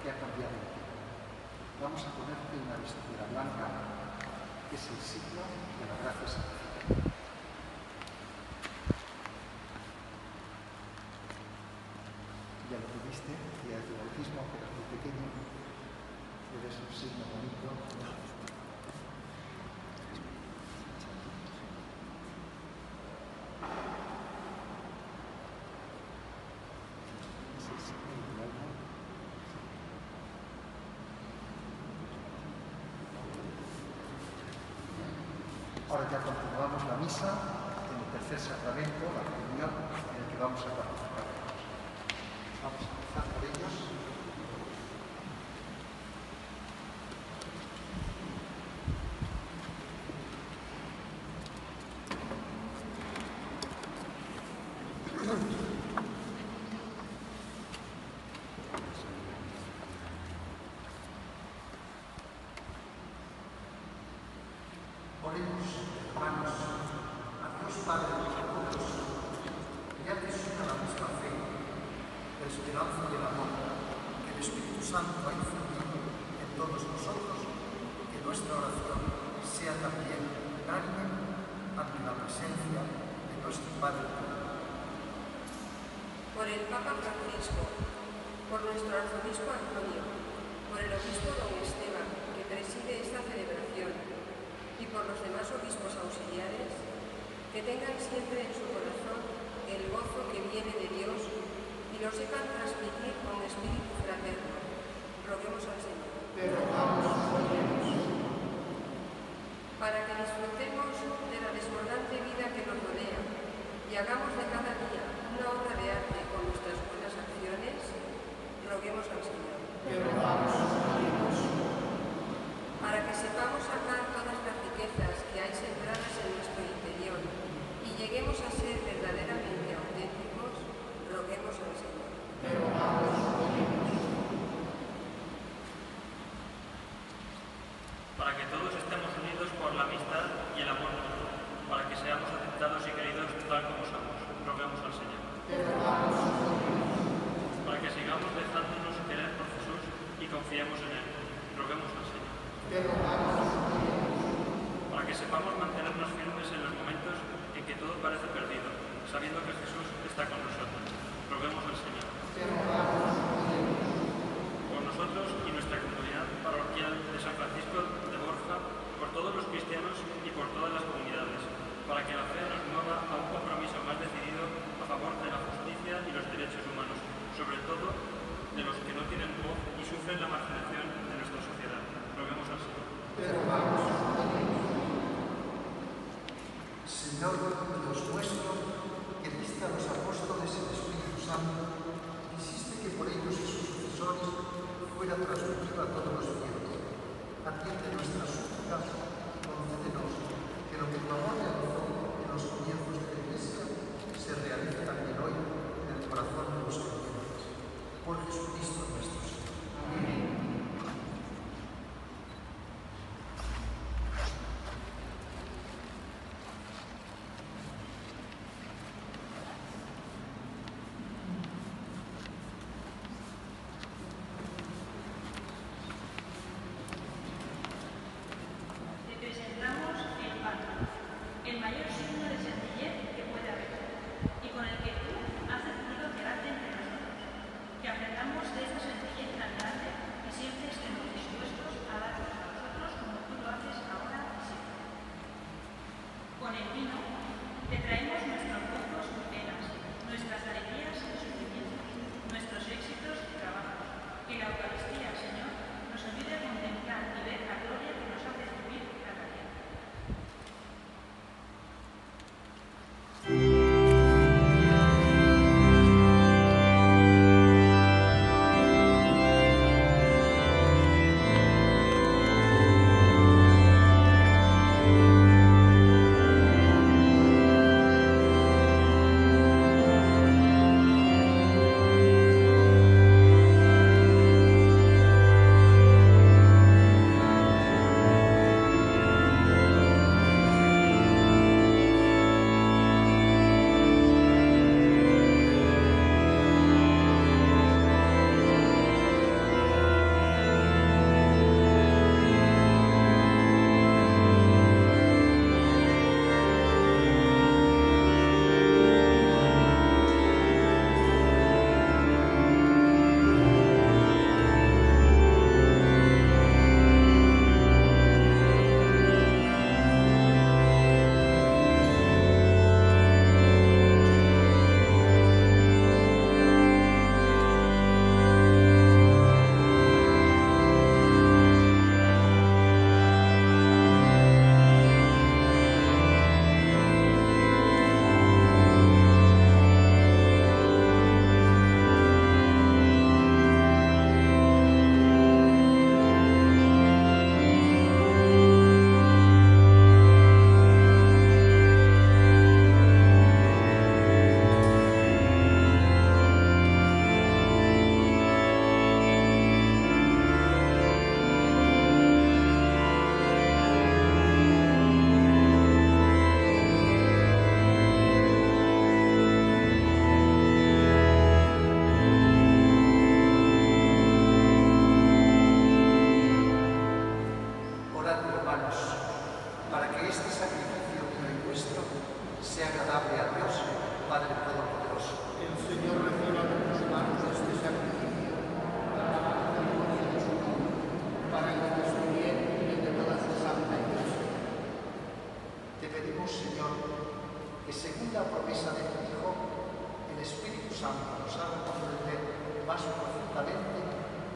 que ha cambiado el tiempo. Vamos a ponerte una vestidura blanca, que es el signo de la gracia santificada. Ya lo tuviste, día de tu bautismo, que eras muy pequeño, eres un signo bonito. Ahora ya continuamos la misa en el tercer sacramento, la comunión, en el que vamos a participar. Vamos a empezar por ellos. Oremos, hermanos, a Dios Padre de todos, ya que es una la misma fe, la esperanza y el amor, que el Espíritu Santo ha infundido en todos nosotros, que nuestra oración sea también unánime ante la presencia de nuestro Padre. Por el Papa Francisco, por nuestro arzobispo Antonio, por el obispo don Esteban, que preside esta celebración, y por los demás obispos auxiliares, que tengan siempre en su corazón el gozo que viene de Dios y lo sepan transmitir con espíritu fraterno. Roguemos al Señor. Para que disfrutemos de la desbordante vida que nos rodea y hagamos de cada día una obra de arte con nuestras buenas acciones, roguemos al Señor. Para que sepamos sacar todas las riquezas que hay sembradas en nuestro interior y lleguemos a ser verdaderamente auténticos, roguemos al Señor. Para que todos estemos unidos por la amistad y el amor mutuo, para que seamos aceptados y queridos tal como somos, roguemos al Señor. Para que sigamos dejándonos querer por Jesús y confiemos en Él, roguemos al Señor. Para que sepamos mantenernos firmes en los momentos en que todo parece perdido, sabiendo que Jesús está con nosotros. Roguemos al Señor. Por nosotros y nuestra comunidad parroquial de San Francisco de Borja, por todos los cristianos y por todas las comunidades, para que la fe nos mueva a un compromiso más decidido a favor de la justicia y los derechos humanos, sobre todo de los que no tienen voz y sufren la marginación de nuestra sociedad. Roguemos al Señor. Señor Dios nuestro, que diste a los apóstoles el Espíritu Santo, quisiste que por ellos y sus sucesores fuera transmitido a todos los fieles. Atiende nuestras súplicas y concédenos que lo que tu amor realizó en los comienzos de la Iglesia se realice también hoy en el corazón de los creyentes. Por Jesucristo nuestro Señor. Amén. Te presentamos el pan, el mayor signo de sencillez que puede haber, y con el que tú has decidido quedarte entre nosotros, que aprendamos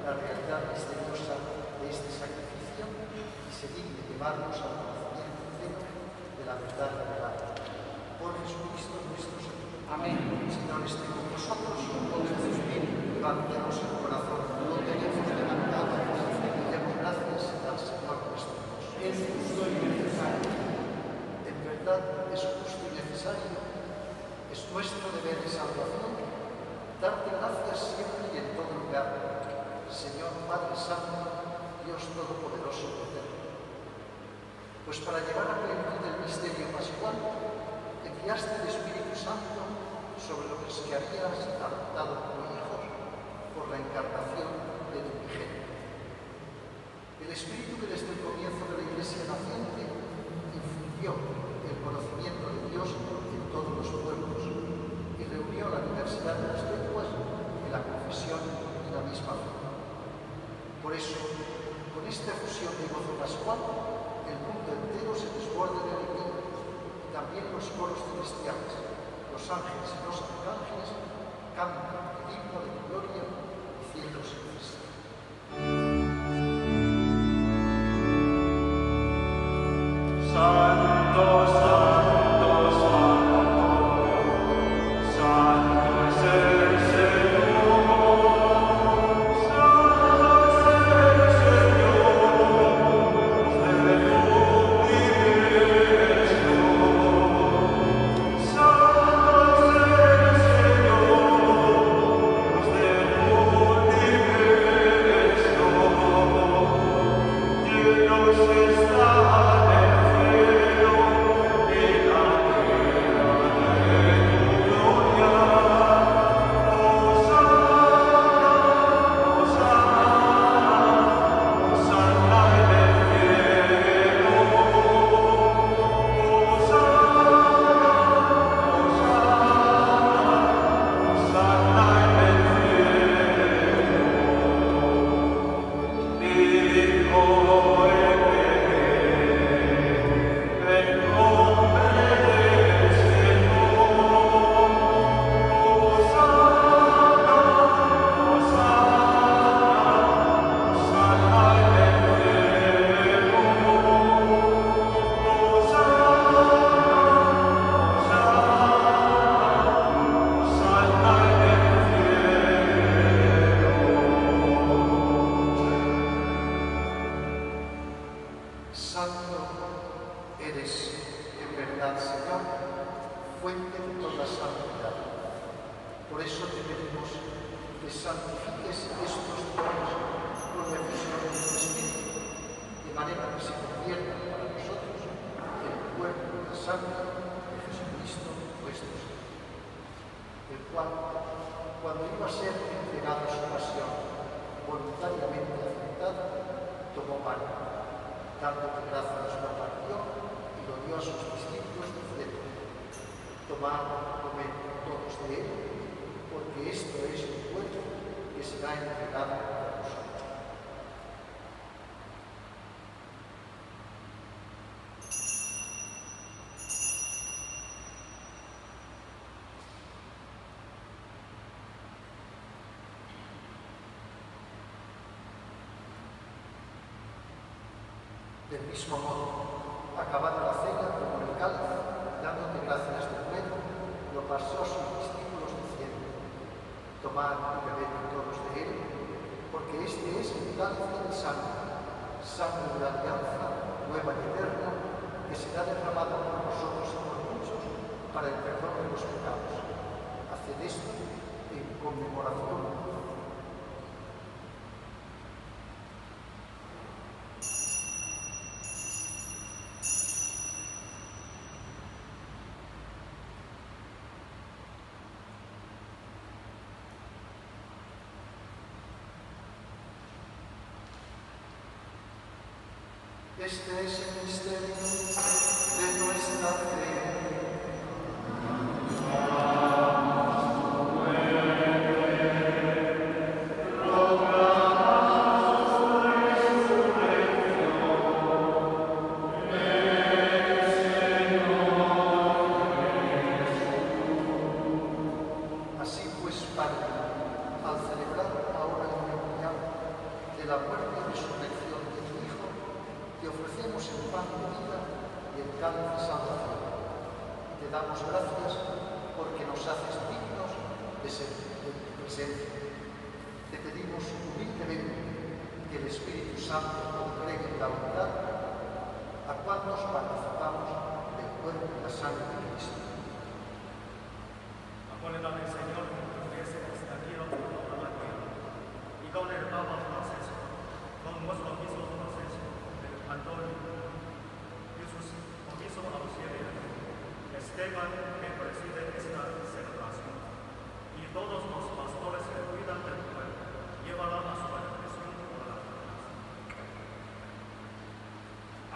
la realidad misteriosa de este sacrificio y se digne llevarnos al conocimiento pleno de la verdad revelada. Por Jesucristo nuestro Señor. Amén. Señor, esté con vosotros. Con tu espíritu. Levantemos el corazón. Lo tenemos levantado. Y demos gracias al Señor nuestro Dios. Es justo y necesario. En verdad es justo y necesario. Es nuestro deber de salvación darte gracias siempre y en todo lugar, Señor Padre Santo, Dios Todopoderoso y Eterno. Pues para llevar a plenitud el misterio pascual, enviaste el Espíritu Santo sobre los que habías adoptado como hijos por la encarnación de tu Hijo. El Espíritu que desde el comienzo de la Iglesia naciente infundió el conocimiento de Dios en todos los pueblos y reunió la diversidad de las lenguas en la confesión y la misma fe. Por eso, con esta fusión de gozo pascual, el mundo entero se desborda de alegría y también los coros celestiales, los ángeles y los arcángeles cantan el himno de gloria y cielos y fiesta. Santo, santo, santo, santo es el Señor, santo es el Señor, del universo. Santo es el Señor, del universo. Llenos está cuando iba a ser entregado a su pasión, voluntariamente aceptado, tomó pan, dándote gracias lo partió y lo dio a sus discípulos diciendo: tomad, comed todos de él, porque esto es mi cuerpo que será entregado por vosotros. Del mismo modo, acabada la cena, tomó el cáliz, dándote gracias de nuevo, lo pasó a sus discípulos diciendo: tomad y bebed todos de él, porque este es el cáliz de mi sangre de la alianza, nueva y eterna, que será derramada por vosotros y por muchos para el perdón de los pecados. Haced esto en conmemoración. Este es el misterio de nuestra fe. Así pues, Padre, al celebrar ahora el memorial la muerte y resurrección de tu Hijo, te ofrecemos el pan de vida y el cáliz de salvación. Y te damos gracias porque nos haces dignos de tu presencia. Te pedimos humildemente que el Espíritu Santo congregue en la unidad a cuantos participamos del cuerpo y la sangre de Cristo. Acuérdate, Señor, que tu iglesia está aquí a la tierra, y con el Papa Francisco, con nuestro obispo Francisco, el Antonio, y sus obispos auxiliares, Esteban, que preside esta celebración, y todos los pastores que cuidan del pueblo, llévala a su bendición por la paz.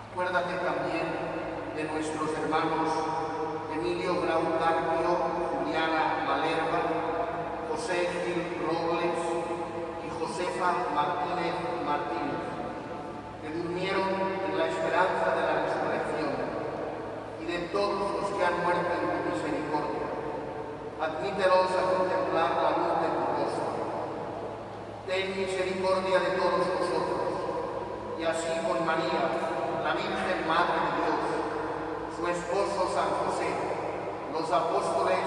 Acuérdate también de nuestros hermanos Emilio Grau Carpio, Juliana Malerva, José Gil Robles y Josefa Martínez Martínez, que durmieron en la esperanza de la resurrección, y de todos los que han muerto en tu misericordia. Admítelos a contemplar la luz de tu rostro. Ten misericordia de todos nosotros, y así con María, la Virgen Madre de Dios, su esposo San José, los apóstoles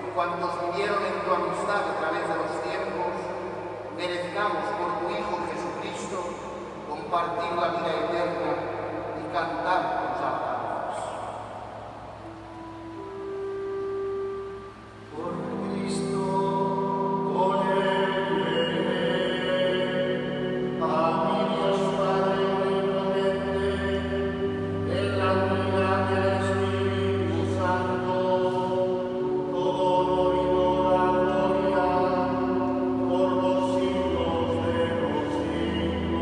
y cuantos vivieron en tu amistad a través de los tiempos, merezcamos por tu Hijo Jesucristo compartir la vida eterna y cantar tus alabanzas. Por Cristo, con Él, a mí Dios Padre omnipotente, en la unidad del Espíritu Santo, todo honor y toda gloria, por los siglos de los siglos.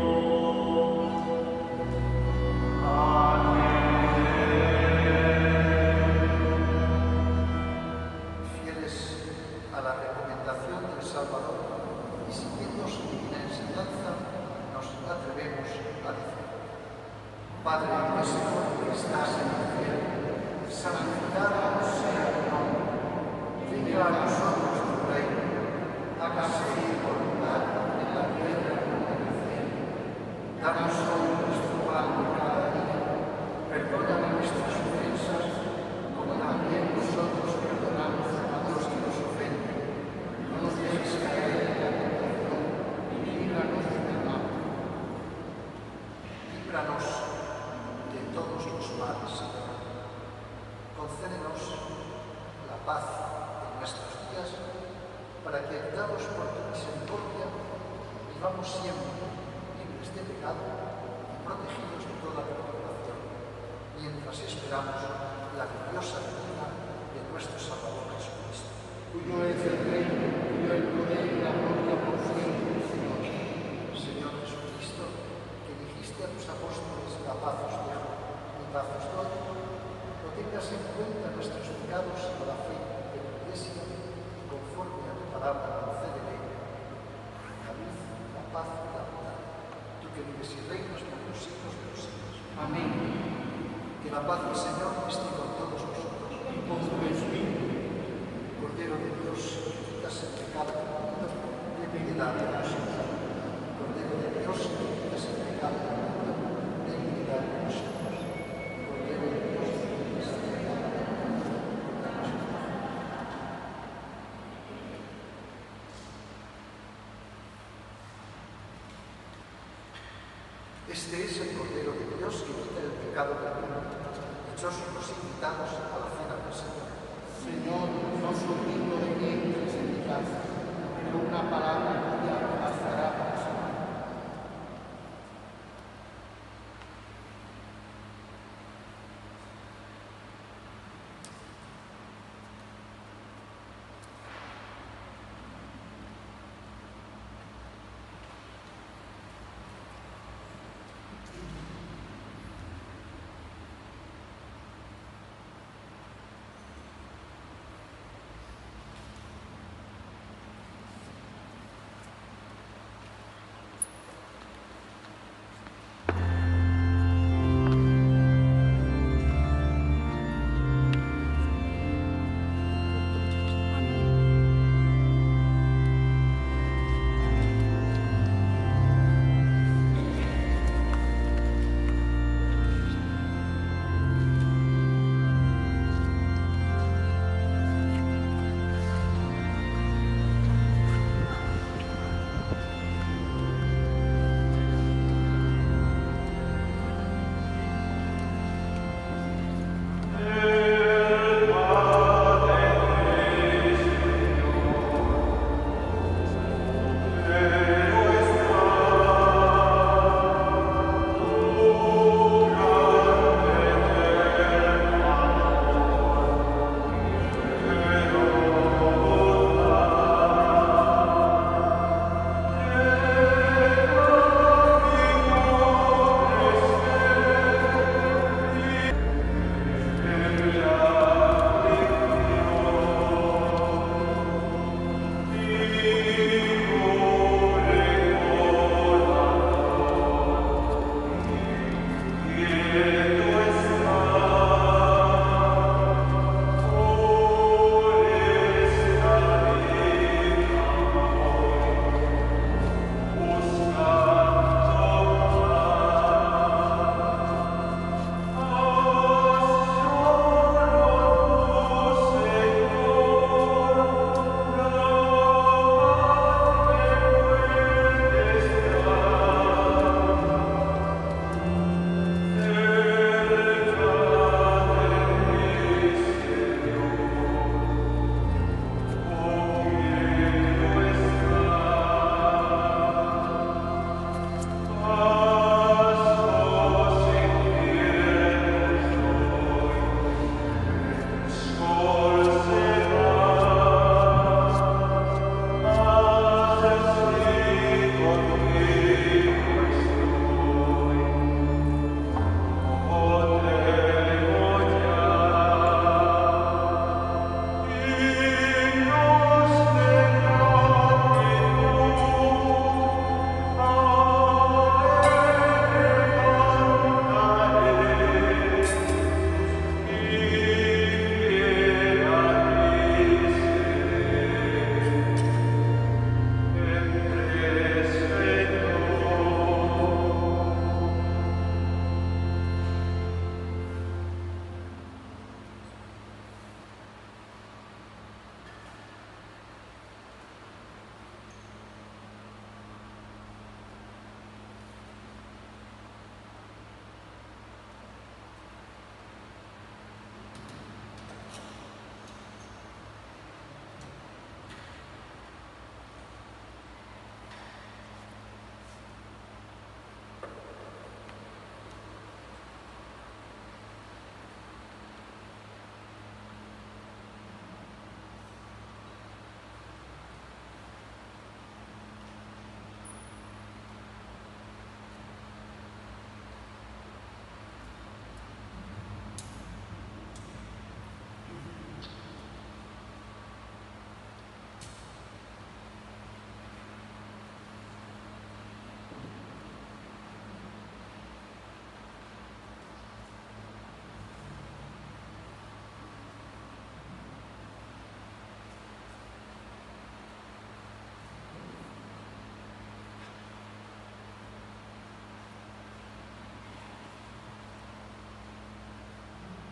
Fieles a la recomendación del Salvador y siguiendo su divina enseñanza, nos atrevemos a decir: Padre nuestro que estás en el cielo, santificado sea tu nombre. Venga a nosotros tu reino, hágase tu voluntad en la tierra como en el cielo. Danos hoy nuestro pan de cada día, perdona nuestras ofensas, como también nosotros perdonamos a los que nos ofenden. No nos dejes caer en la tentación y líbranos del mal. Líbranos de todos los males, Señor. Concédenos la paz en nuestros días, para que, ayudados por tu misericordia, vivamos siempre libres de pecado y protegidos de toda perturbación, mientras esperamos la gloriosa venida de nuestro Salvador Jesucristo. Tuyo es el reino, tuyo el poder y la gloria por siempre, Señor. Señor Jesucristo, que dijiste a tus apóstoles: la paz os dejo, mi paz os doy, no tengas en cuenta nuestros pecados, sino la fe de tu Iglesia, y conforme a tu palabra concédele la luz, la paz y la bondad, tú que vives y reinas por los siglos de los siglos. Amén. Que la paz del Señor esté con todos nosotros. Y con tu espíritu. Cordero de Dios, que quitas el pecado del mundo, ten piedad de nosotros. Cordero de Dios, que quitas el pecado del mundo, ten piedad de nosotros. Cordero de Dios, que quitas el pecado del mundo, ten piedad de nosotros. Este es el Cordero de Dios que quita el pecado del mundo. Dichosos los invitados a la cena del Señor. Señor, no soy digno de que entres en mi casa, pero una palabra tuya bastará para sanar.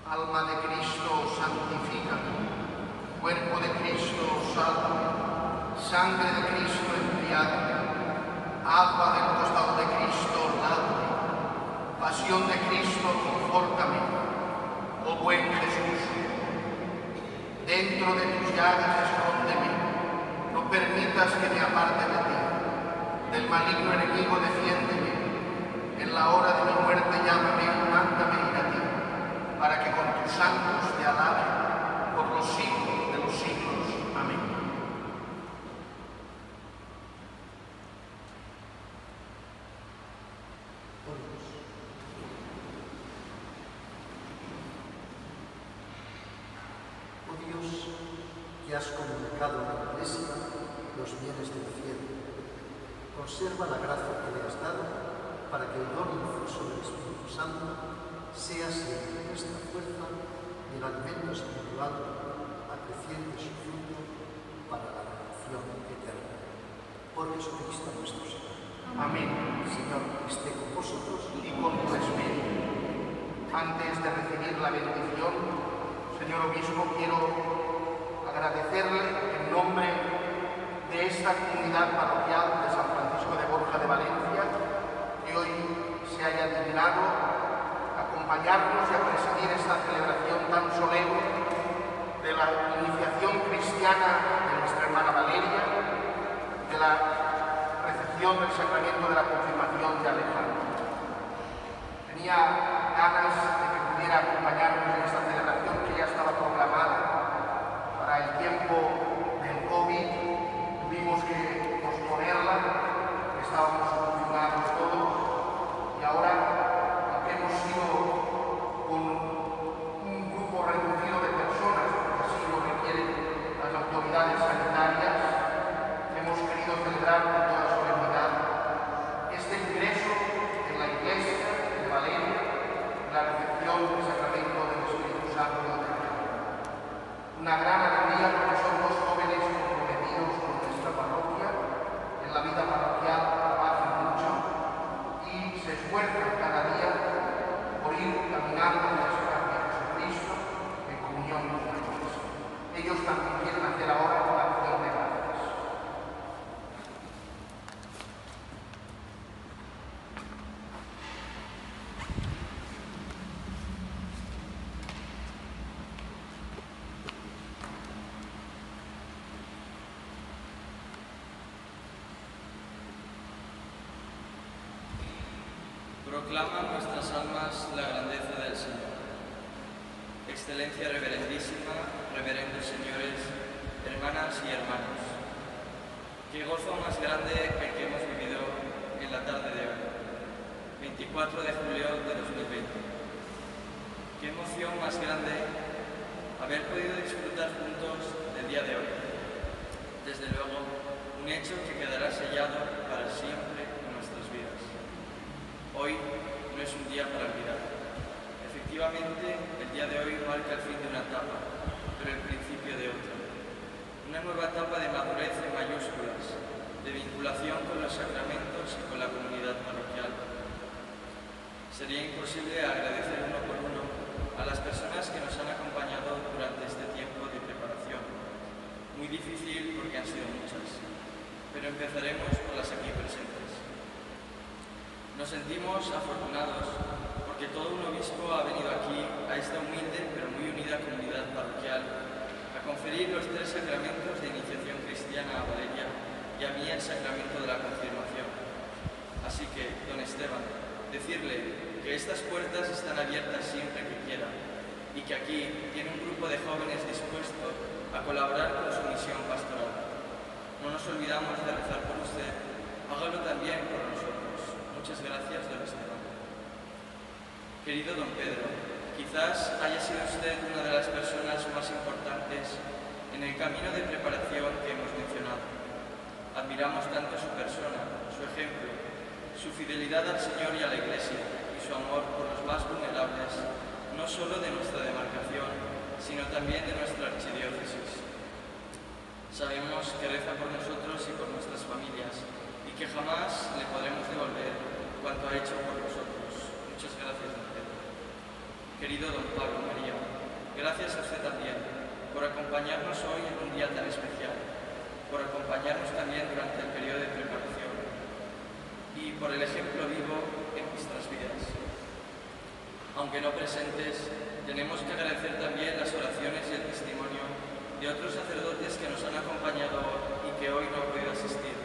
Alma de Cristo, santifícate. Cuerpo de Cristo, salve. Sangre de Cristo, enfriadme. Agua del costado de Cristo, dame. Pasión de Cristo, confórtame. Oh buen Jesús, dentro de tus llagas escóndeme. No permitas que me aparte de ti. Del maligno enemigo defiéndeme. En la hora de mi muerte llámame y mándame ir a ti, para que con tus santos te alaben por los siglos de los siglos. Amén. Oremos. Oh Dios, que has comunicado a la Iglesia los bienes del cielo, conserva la gracia que le has dado para que el don infuso del Espíritu Santo sea siempre nuestra fuerza y el alimento espiritual acreciente su fruto para la redención eterna. Por Jesucristo nuestro Señor. Amén. Señor, esté con vosotros y con tu Espíritu. Antes de recibir la bendición, señor Obispo, quiero agradecerle en nombre de esta comunidad parroquial de San Francisco de Borja de Valencia que hoy se haya dignado acompañarnos y a presidir esta celebración tan solemne de la iniciación cristiana de nuestra hermana Valeria, de la recepción del sacramento de la confirmación de Alejandro. Tenía ganas de que pudiera acompañarnos en esta celebración que ya estaba programada para el tiempo del COVID. Tuvimos que posponerla, estábamos confinados todos y ahora, aunque hemos sido con un grupo reducido de personas, porque así lo requieren las autoridades sanitarias, hemos querido celebrar con toda solemnidad este ingreso en la Iglesia de Valeria, la recepción del sacramento del Espíritu Santo de Dios. Una gran alegría porque son dos jóvenes comprometidos con nuestra parroquia, en la vida parroquial trabajan mucho y se esfuerzan cada día por ir caminando hacia Jesucristo en comunión con la Iglesia. Ellos también quieren hacer ahora una acción de gracias. Proclaman nuestras almas la grandeza del Señor. Excelencia reverendísima, reverendos señores, hermanas y hermanos. Qué gozo más grande el que hemos vivido en la tarde de hoy, 24 de julio de 2020. Qué emoción más grande haber podido disfrutar juntos del día de hoy. Desde luego, un hecho que quedará sellado para siempre en nuestras vidas. Hoy no es un día para olvidar. Efectivamente, el día de hoy marca el fin de una etapa, pero el principio de otra. Una nueva etapa de madurez en mayúsculas, de vinculación con los sacramentos y con la comunidad parroquial. Sería imposible agradecer uno por uno a las personas que nos han acompañado durante este tiempo de preparación. Muy difícil porque han sido muchas, pero empezaremos por las aquí presentes. Nos sentimos afortunados porque todo un obispo ha venido aquí, a esta humilde pero muy unida comunidad parroquial, a conferir los 3 sacramentos de iniciación cristiana a Valeria y a mí el sacramento de la confirmación. Así que, don Esteban, decirle que estas puertas están abiertas siempre que quiera y que aquí tiene un grupo de jóvenes dispuestos a colaborar con su misión pastoral. No nos olvidamos de rezar por usted, hágalo también por nosotros. Muchas gracias, don Esteban. Querido don Pedro, quizás haya sido usted una de las personas más importantes en el camino de preparación que hemos mencionado. Admiramos tanto su persona, su ejemplo, su fidelidad al Señor y a la Iglesia y su amor por los más vulnerables, no solo de nuestra demarcación, sino también de nuestra archidiócesis. Sabemos que reza por nosotros y por nuestras familias y que jamás le podremos devolver cuanto ha hecho por nosotros. Muchas gracias, don Pedro. Querido don Pablo María, gracias a usted también por acompañarnos hoy en un día tan especial, por acompañarnos también durante el periodo de preparación y por el ejemplo vivo en nuestras vidas. Aunque no presentes, tenemos que agradecer también las oraciones y el testimonio de otros sacerdotes que nos han acompañado y que hoy no han podido asistir,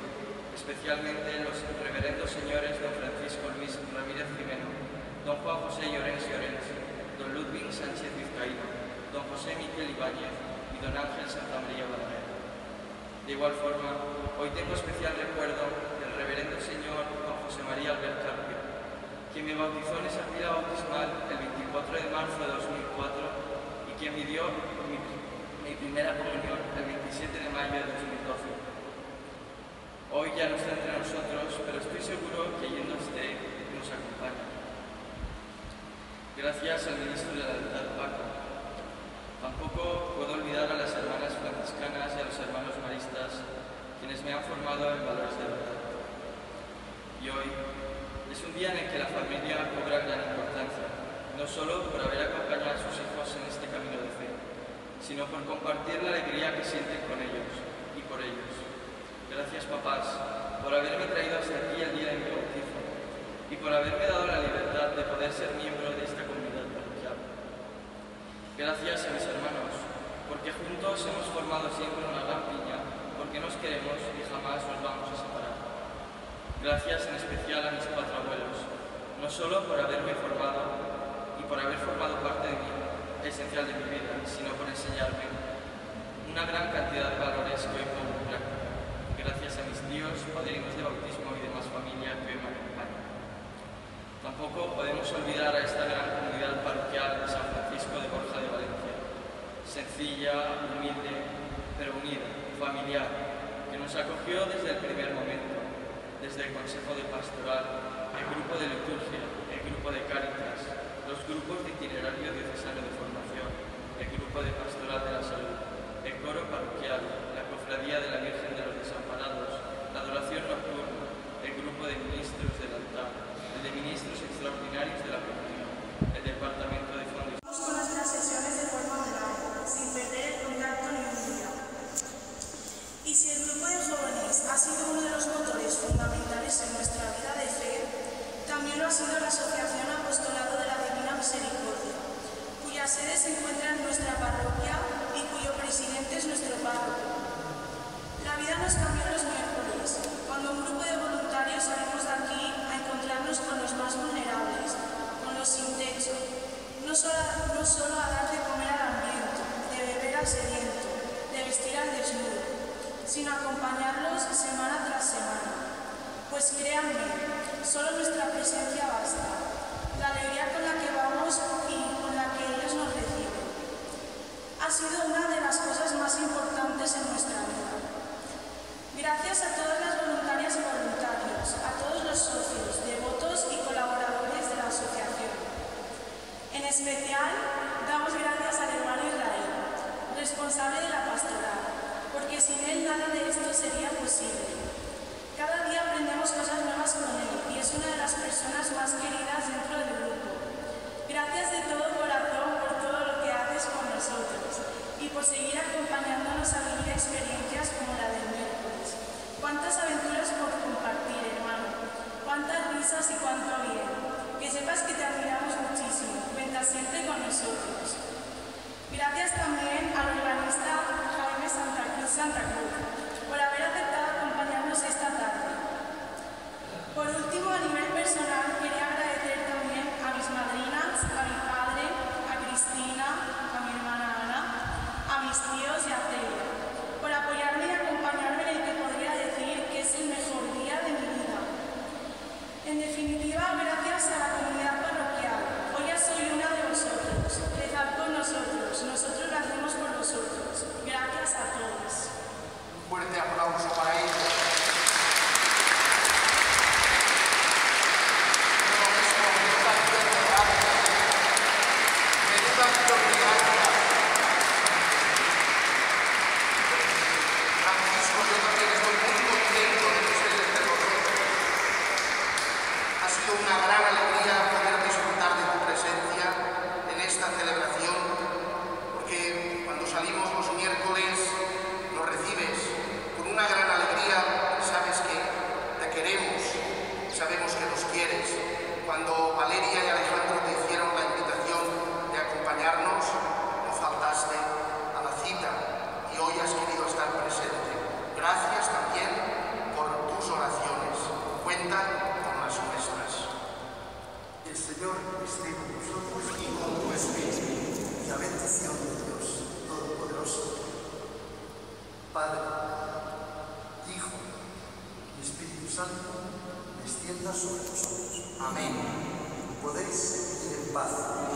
especialmente los reverendos señores don Francisco Luis Ramírez Jimeno, don Juan José Llorens Llorens, don Ludwig Sánchez Vizcaíno, don José Miquel Ibáñez y don Ángel Santamaría Balaguer. De igual forma, hoy tengo especial recuerdo del reverendo señor don José María Albert Carpio, quien me bautizó en esa pila bautismal el 24 de marzo de 2004 y quien me dio mi primera comunión el 27 de mayo de 2012. Hoy ya no está entre nosotros, pero estoy seguro que yendo esté nos acompaña. Gracias al ministro de la Lealtad, Paco. Tampoco puedo olvidar a las hermanas franciscanas y a los hermanos maristas, quienes me han formado en valores de verdad. Y hoy es un día en el que la familia cobra gran importancia, no solo por haber acompañado a sus hijos en este camino de fe, sino por compartir la alegría que sienten con ellos y por ellos. Gracias, papás, por haberme traído hasta aquí el día de mi bautizo y por haberme dado la libertad de poder ser miembro de esta comunidad parroquial. Gracias a mis hermanos, porque juntos hemos formado siempre una gran piña, porque nos queremos y jamás nos vamos a separar. Gracias en especial a mis 4 abuelos, no solo por haberme formado y por haber formado parte de mí, esencial de mi vida, sino por enseñarme una gran cantidad de valores que hoy pongo en práctica. Gracias a mis tíos, padrinos de bautismo y demás familia que hoy me acompañan. Tampoco podemos olvidar a esta gran comunidad parroquial de San Francisco de Borja de Valencia, sencilla, humilde, pero unida, familiar, que nos acogió desde el primer momento, desde el Consejo de Pastoral, el grupo de liturgia, el grupo de Cáritas, los grupos de itinerario diocesano de formación, el grupo de Pastoral de la Salud, el coro parroquial, la cofradía de la Virgen de los Desamparados, la adoración nocturna, el grupo de ministros del altar, el de ministros extraordinarios de la comunión, el departamento de fondos. Con nuestras sesiones de forma online, sin perder el contacto ni un día. Y si el grupo de jóvenes ha sido uno de los motores fundamentales en nuestra vida de fe, también lo ha sido la Asociación Apostolado de la Divina Misericordia, cuya sede se encuentra en nuestra parroquia y cuyo presidente es nuestro párroco. La vida nos cambió los miércoles, cuando un grupo de voluntarios salimos de aquí a encontrarnos con los más vulnerables, con los sin techo, no solo a dar de comer al hambriento, de beber al sediento, de vestir al desnudo, sino acompañarlos semana tras semana. Pues créanme, solo nuestra presencia basta, la alegría con la que vamos y con la que ellos nos reciben. Ha sido una de las cosas más importantes en nuestra vida. Gracias a todas las voluntarias y voluntarios, a todos los socios, devotos y colaboradores de la asociación. En especial, damos gracias al hermano Israel, responsable de la pastoral, porque sin él nada de esto sería posible. Cada día aprendemos cosas nuevas con él y es una de las personas más queridas dentro del grupo. Gracias de todo corazón por todo lo que haces con nosotros y por seguir acompañándonos a vivir experiencias como la del miércoles. Cuántas aventuras por compartir, hermano. Cuántas risas y cuánto bien. Que sepas que te admiramos muchísimo. Cuenta siempre con nosotros. Gracias también al organista Jaime Santa Cruz por haber aceptado acompañarnos esta tarde. Por último, a nivel personal, quería agradecer también a mis madrinas, a mi padre, a Cristina, a mi hermana Ana, a mis tíos y a Celia, por apoyarme y acompañarme en el que podría decir que es el mejor día de mi vida. En definitiva, gracias a la comunidad parroquial. Hoy ya soy una de vosotros. Rezad con nosotros. Nosotros lo hacemos por vosotros. Gracias a todos. Un fuerte aplauso. Señor esté con vosotros y con tu espíritu. y la bendición de Dios Todopoderoso, Padre, Hijo y Espíritu Santo, descienda sobre vosotros. Amén. Podéis ir en paz.